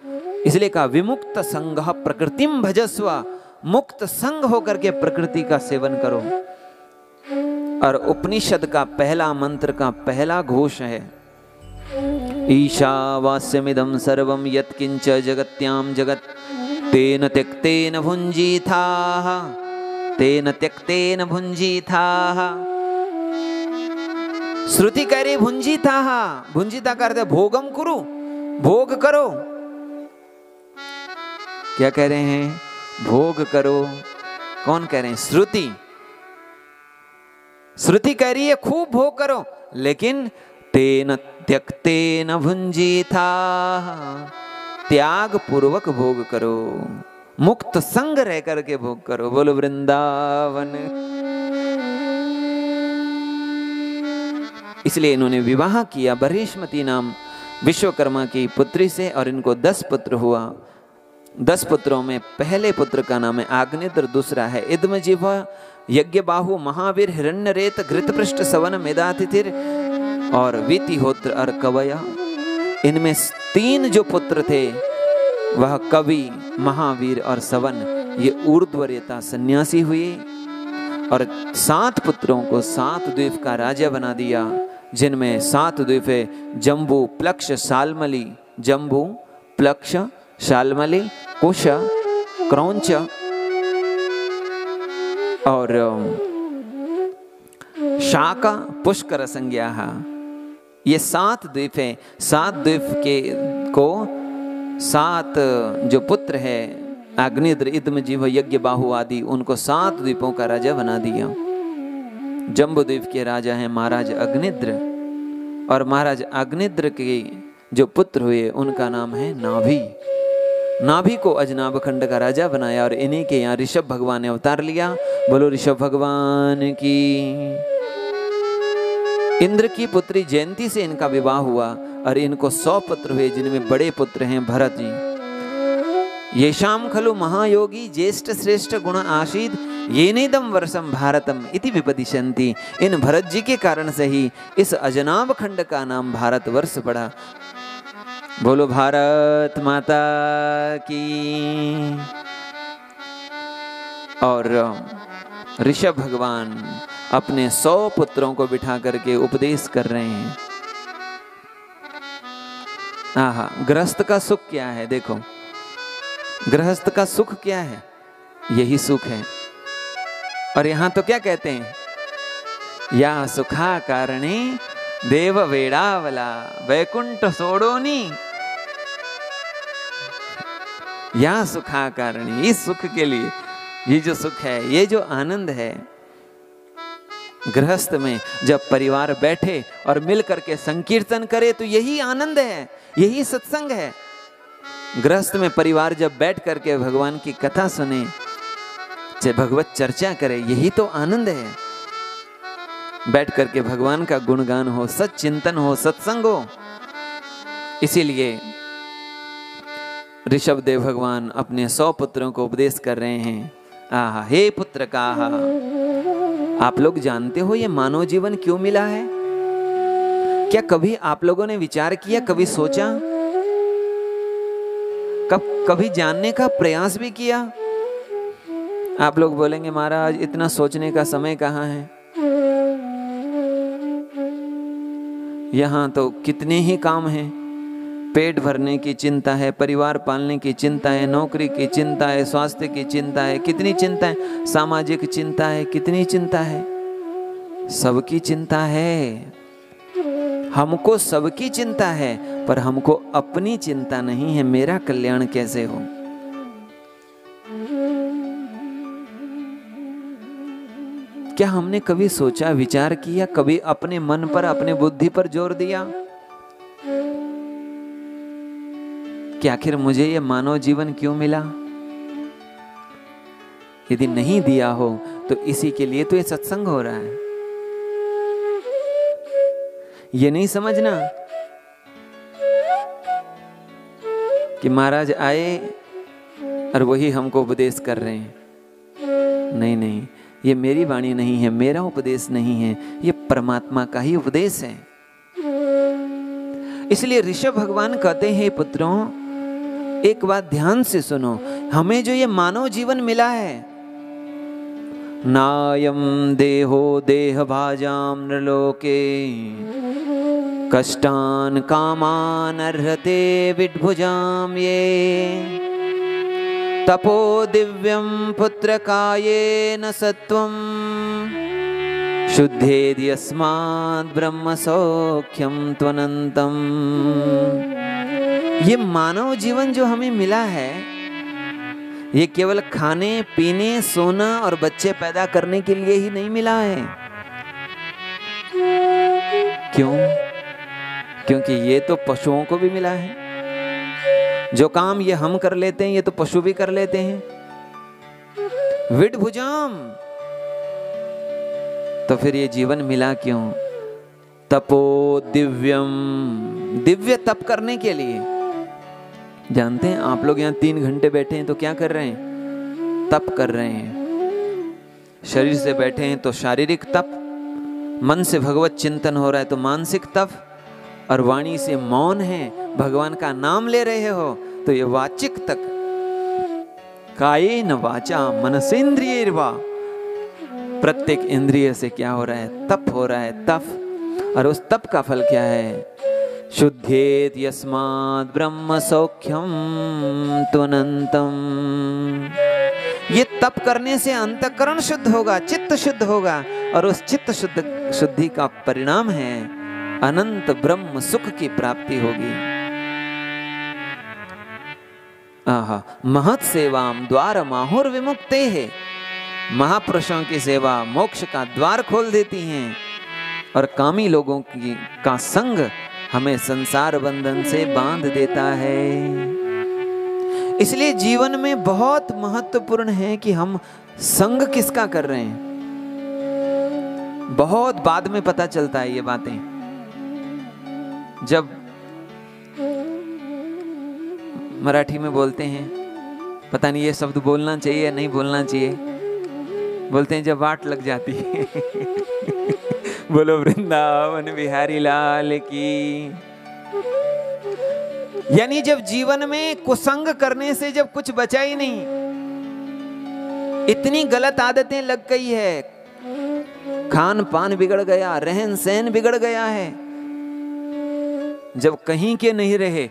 इसलिए कहा विमुक्त संग प्रकृतिम भजस्व, मुक्त संग होकर के प्रकृति का सेवन करो। और उपनिषद का पहला मंत्र का पहला घोष है ईशावास्यमिदं सर्वं यत्किंच जगत्यां जगत् तेन त्यक्तेन भुञ्जीथाः, तेन त्यक्तेन भुञ्जीथाः। श्रुति कह रही भुञ्जीथाः, भुञ्जीता का अर्थ है भोगम कुरु, भोग करो। क्या कह रहे हैं? भोग करो। कौन कह रहे हैं? श्रुति। श्रुति कह रही है खूब भोग करो, लेकिन तेन त्यक्तेन भुंजीथा, त्याग पूर्वक भोग करो, मुक्त संग रह करके भोग करो। बोलो वृंदावन। इसलिए इन्होंने विवाह किया बरहेशमती नाम विश्वकर्मा की पुत्री से, और इनको 10 पुत्र हुआ। 10 पुत्रों में पहले पुत्र का नाम है आग्नेत्र, दूसरा है इदमजिह्वा, यज्ञबाहु, महावीर, हिरण्यरेत, घृतपृष्ठ, सवन, मेधातिथिर और वीतिहोत्र और कवया। इनमें 3 जो पुत्र थे वह कवि, महावीर और सवन, ये ऊर्ध्वरेता सन्यासी हुए। और 7 पुत्रों को 7 द्वीप का राजा बना दिया, जिनमें 7 द्वीप है जम्बू, प्लक्ष, शाल्मली, जम्बू, प्लक्ष, शाल्मली, कुश, क्रौंच और शाका, पुष्कर संज्ञा। ये 7 द्वीप है। 7 द्वीप के को 7 जो पुत्र है अग्निद्र, इदमजिह्वा, यज्ञबाहु आदि, उनको 7 द्वीपों का राजा बना दिया। जम्बू द्वीप के राजा हैं महाराज अग्निद्र, और महाराज अग्निद्र के जो पुत्र हुए उनका नाम है नाभि। नाभि को अजनाभ खंड का राजा बनाया, और इन्हीं के यहाँ ऋषभ भगवान ने अवतार लिया। बोलो ऋषभ भगवान की। इंद्र की पुत्री जयंती से इनका विवाह हुआ, और इनको 100 पुत्र हुए, जिनमें बड़े पुत्र हैं भरत जी। येषाम खलु महायोगी ज्येष्ठ श्रेष्ठ गुण आशीद, येनेदम वर्षम भारतम इति विपदिशन्ति। इन भरत जी के कारण से ही इस अजनाभ खंड का नाम भारत वर्ष पड़ा। बोलो भारत माता की। और ऋषभ भगवान अपने 100 पुत्रों को बिठा करके उपदेश कर रहे हैं। आहा, गृहस्थ का सुख क्या है? देखो, गृहस्थ का सुख क्या है? यही सुख है। और यहां तो क्या कहते हैं? या सुखा कारणे देव वेड़ावला वैकुंठ सोडोनी। या सुखा कारणे, इस सुख के लिए, ये जो सुख है, ये जो आनंद है गृहस्थ में, जब परिवार बैठे और मिल करके संकीर्तन करे तो यही आनंद है, यही सत्संग है। गृहस्थ में परिवार जब बैठ करके भगवान की कथा सुने, चाहे भगवत चर्चा करे, यही तो आनंद है। बैठ करके भगवान का गुणगान हो, सच्चिंतन हो, सत्संग हो। इसीलिए ऋषभ देव भगवान अपने 100 पुत्रों को उपदेश कर रहे हैं। आहा, हे पुत्र का, आप लोग जानते हो ये मानव जीवन क्यों मिला है? क्या कभी आप लोगों ने विचार किया, कभी सोचा, कभी जानने का प्रयास भी किया? आप लोग बोलेंगे महाराज इतना सोचने का समय कहाँ है, यहाँ तो कितने ही काम हैं। पेट भरने की चिंता है, परिवार पालने की चिंता है, नौकरी की चिंता है, स्वास्थ्य की चिंता है, कितनी चिंता है, सामाजिक चिंता है, कितनी चिंता है, सबकी चिंता है। हमको सबकी चिंता है, पर हमको अपनी चिंता नहीं है, मेरा कल्याण कैसे हो। क्या हमने कभी सोचा, विचार किया, कभी अपने मन पर, अपने बुद्धि पर जोर दिया कि आखिर मुझे ये मानव जीवन क्यों मिला? यदि नहीं दिया हो तो इसी के लिए तो ये सत्संग हो रहा है। ये नहीं समझना कि महाराज आए और वही हमको उपदेश कर रहे हैं। नहीं नहीं, ये मेरी वाणी नहीं है, मेरा उपदेश नहीं है, ये परमात्मा का ही उपदेश है। इसलिए ऋषभ भगवान कहते हैं, पुत्रों एक बात ध्यान से सुनो, हमें जो ये मानव जीवन मिला है, नायम देहो देह भाजाम नृलोके कष्टान कामान अर्हते विड्भुजाम ये तपो दिव्यम पुत्र कायेन सत्वम शुद्धेदि अस्माद् ब्रह्म सौख्यम त्वनंतम। ये मानव जीवन जो हमें मिला है, ये केवल खाने पीने सोना और बच्चे पैदा करने के लिए ही नहीं मिला है। क्यों? क्योंकि ये तो पशुओं को भी मिला है। जो काम ये हम कर लेते हैं ये तो पशु भी कर लेते हैं। विडभुजाम, तो फिर ये जीवन मिला क्यों? तपो दिव्यम, दिव्य तप करने के लिए। जानते हैं आप लोग यहाँ 3 घंटे बैठे हैं तो क्या कर रहे हैं? तप कर रहे हैं। शरीर से बैठे हैं तो शारीरिक तप, मन से भगवत चिंतन हो रहा है तो मानसिक तप, और वाणी से मौन है, भगवान का नाम ले रहे हो तो ये वाचिक तक। कायेन वाचा मनसेन्द्रियैर्वा, प्रत्येक इंद्रिय से क्या हो रहा है? तप हो रहा है, तप। और उस तप का फल क्या है? शुद्धेत यस्मात् ब्रह्म सौख्यम त्वनंतम। ये तप करने से अंतःकरण शुद्ध होगा, चित्त शुद्ध होगा, और उस चित्त शुद्धि का परिणाम है अनंत ब्रह्म सुख की प्राप्ति होगी। आहा, महत् सेवाम द्वार माहुर विमुक्ते है। महापुरुषों की सेवा मोक्ष का द्वार खोल देती हैं, और कामी लोगों का संग हमें संसार बंधन से बांध देता है। इसलिए जीवन में बहुत महत्वपूर्ण है कि हम संग किसका कर रहे हैं। बहुत बाद में पता चलता है ये बातें, जब मराठी में बोलते हैं, पता नहीं ये शब्द बोलना चाहिए या नहीं बोलना चाहिए, बोलते हैं जब वाट लग जाती है। बोलो वृंदावन बिहारी लाल की। यानी जब जीवन में कुसंग करने से जब कुछ बचा ही नहीं, इतनी गलत आदतें लग गई है, खान पान बिगड़ गया, रहन सहन बिगड़ गया है, जब कहीं के नहीं रहे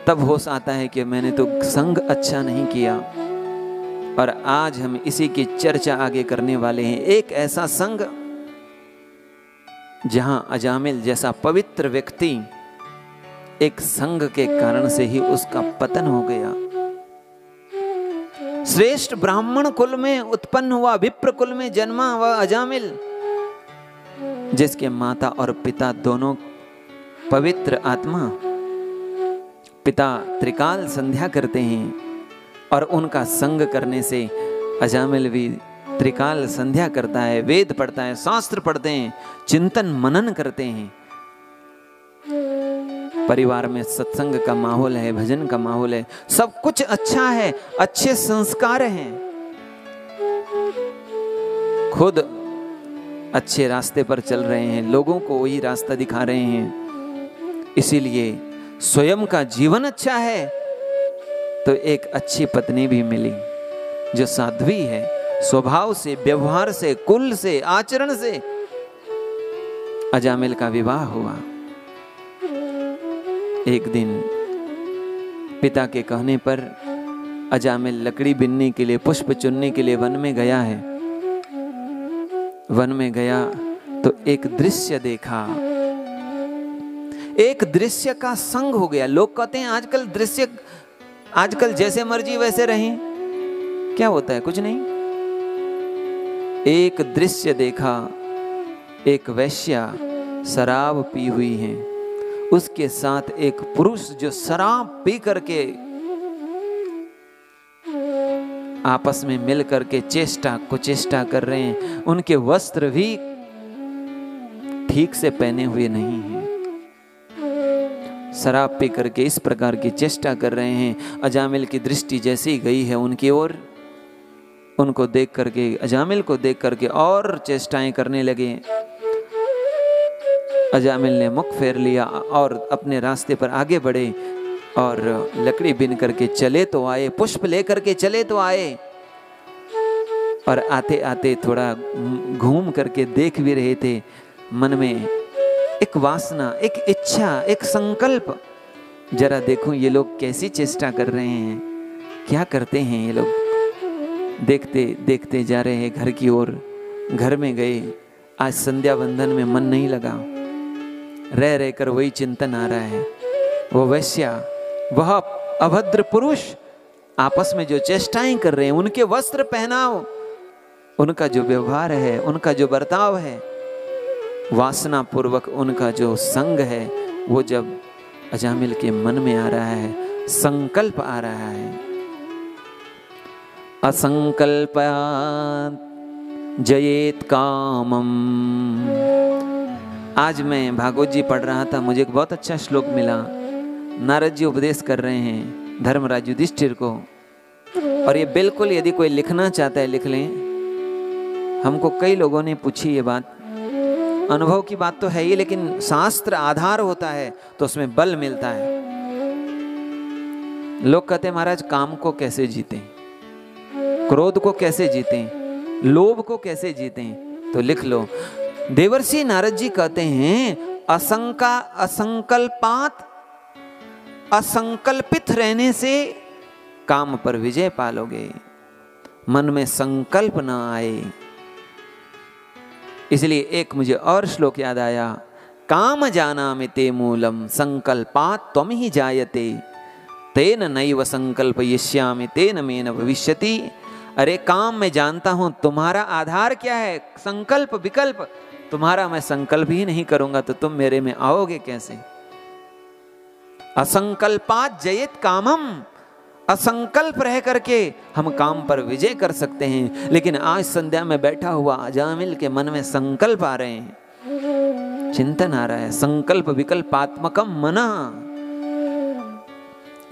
तब होश आता है कि मैंने तो संग अच्छा नहीं किया। और आज हम इसी की चर्चा आगे करने वाले हैं। एक ऐसा संग जहां अजामिल जैसा पवित्र व्यक्ति एक संग के कारण से ही उसका पतन हो गया। श्रेष्ठ ब्राह्मण कुल में उत्पन्न हुआ, विप्र कुल में जन्मा हुआ अजामिल, जिसके माता और पिता दोनों पवित्र आत्मा, पिता त्रिकाल संध्या करते हैं, और उनका संग करने से अजामिल भी त्रिकाल संध्या करता है, वेद पढ़ता है, शास्त्र पढ़ते हैं, चिंतन मनन करते हैं। परिवार में सत्संग का माहौल है, भजन का माहौल है, सब कुछ अच्छा है, अच्छे संस्कार हैं, खुद अच्छे रास्ते पर चल रहे हैं, लोगों को वही रास्ता दिखा रहे हैं। इसीलिए स्वयं का जीवन अच्छा है तो एक अच्छी पत्नी भी मिली जो साध्वी है, स्वभाव से, व्यवहार से, कुल से, आचरण से। अजामिल का विवाह हुआ। एक दिन पिता के कहने पर अजामिल लकड़ी बिनने के लिए, पुष्प चुनने के लिए वन में गया है। वन में गया तो एक दृश्य देखा, एक दृश्य का संग हो गया। लोग कहते हैं आजकल दृश्य, आजकल जैसे मर्जी वैसे रहें, क्या होता है? कुछ नहीं। एक दृश्य देखा, एक वेश्या शराब पी हुई है, उसके साथ एक पुरुष जो शराब पी करके आपस में मिल करके चेष्टा कुचेष्टा कर रहे हैं। उनके वस्त्र भी ठीक से पहने हुए नहीं हैं, शराब पी करके इस प्रकार की चेष्टा कर रहे हैं। अजामिल की दृष्टि जैसे ही गई है उनकी ओर, उनको देख करके, अजामिल को देख करके और चेष्टाएं करने लगे। अजामिल ने मुख फेर लिया और अपने रास्ते पर आगे बढ़े और लकड़ी बिन करके चले तो आए, पुष्प लेकर के चले तो आए, और आते आते थोड़ा घूम करके देख भी रहे थे। मन में एक वासना, एक इच्छा, एक संकल्प, जरा देखो ये लोग कैसी चेष्टा कर रहे हैं, क्या करते हैं ये लोग। देखते देखते जा रहे हैं घर की ओर। घर में गए, आज संध्या बंधन में मन नहीं लगा, रह रहकर वही चिंतन आ रहा है। वो वैश्या, वह अभद्र पुरुष आपस में जो चेष्टाएं कर रहे हैं, उनके वस्त्र पहनाओ, उनका जो व्यवहार है, उनका जो बर्ताव है, वासना पूर्वक उनका जो संग है, वो जब अजामिल के मन में आ रहा है, संकल्प आ रहा है, असंकल्पात् जयेत कामम। आज मैं भागवत जी पढ़ रहा था, मुझे एक बहुत अच्छा श्लोक मिला। नारद जी उपदेश कर रहे हैं धर्मराज युधिष्ठिर को, और ये बिल्कुल यदि कोई लिखना चाहता है लिख लें। हमको कई लोगों ने पूछी ये बात, अनुभव की बात तो है ही, लेकिन शास्त्र आधार होता है तो उसमें बल मिलता है। लोग कहते हैं महाराज काम को कैसे जीतें, क्रोध को कैसे जीतें, लोभ को कैसे जीतें, तो लिख लो। देवर्षि नारद जी कहते हैं असंकल्पात, असंकल्पित रहने से काम पर विजय पालोगे। मन में संकल्प ना आए। इसलिए एक मुझे और श्लोक याद आया, काम जानामि ते मूलम संकल्पात् त्वं ही जायते तेन नैव संकल्पयिष्यामि तेन मे न भविष्यति। अरे काम मैं जानता हूं, तुम्हारा आधार क्या है? संकल्प विकल्प। तुम्हारा मैं संकल्प ही नहीं करूंगा तो तुम मेरे में आओगे कैसे? असंकल्पात् जयेत कामम। असंकल्प रह करके हम काम पर विजय कर सकते हैं। लेकिन आज संध्या में बैठा हुआ अजामिल के मन में संकल्प आ रहे हैं, चिंतन आ रहा है, संकल्प विकल्पात्मकम मना।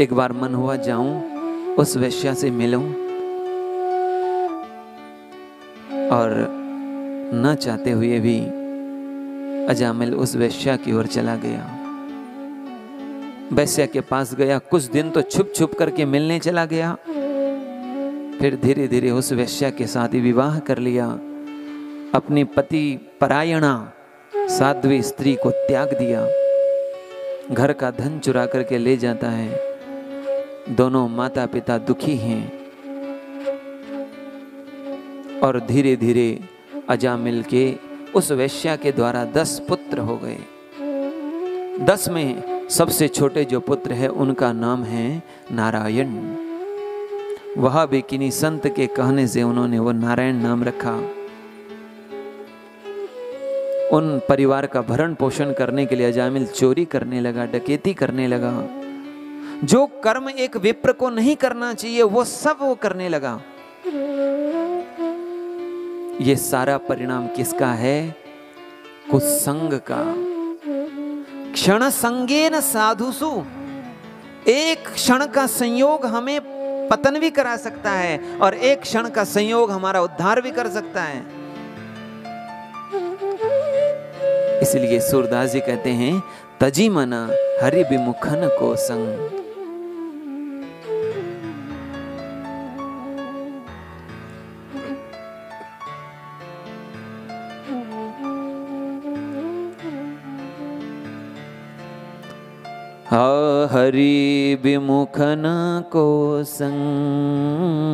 एक बार मन हुआ जाऊं उस वेश्या से मिलूं, और न चाहते हुए भी अजामिल उस वेश्या की ओर चला गया। वेश्या के पास गया, कुछ दिन तो छुप छुप करके मिलने चला गया, फिर धीरे धीरे उस वेश्या के साथ ही विवाह कर लिया। अपनी पति परायणा साध्वी स्त्री को त्याग दिया, घर का धन चुरा करके ले जाता है। दोनों माता पिता दुखी हैं, और धीरे धीरे अजामिल के उस वेश्या के द्वारा 10 पुत्र हो गए। 10 में सबसे छोटे जो पुत्र है उनका नाम है नारायण। वह भी किन्हीं संत के कहने से उन्होंने वो नारायण नाम रखा। उन परिवार का भरण पोषण करने के लिए अजामिल चोरी करने लगा, डकैती करने लगा। जो कर्म एक विप्र को नहीं करना चाहिए वो सब वो करने लगा। ये सारा परिणाम किसका है? कुसंग का। क्षण संगेन साधुसु, एक क्षण का संयोग हमें पतन भी करा सकता है, और एक क्षण का संयोग हमारा उद्धार भी कर सकता है। इसलिए सूरदास जी कहते हैं, तजी मना हरि विमुखन को संग। हरि विमुखन को संग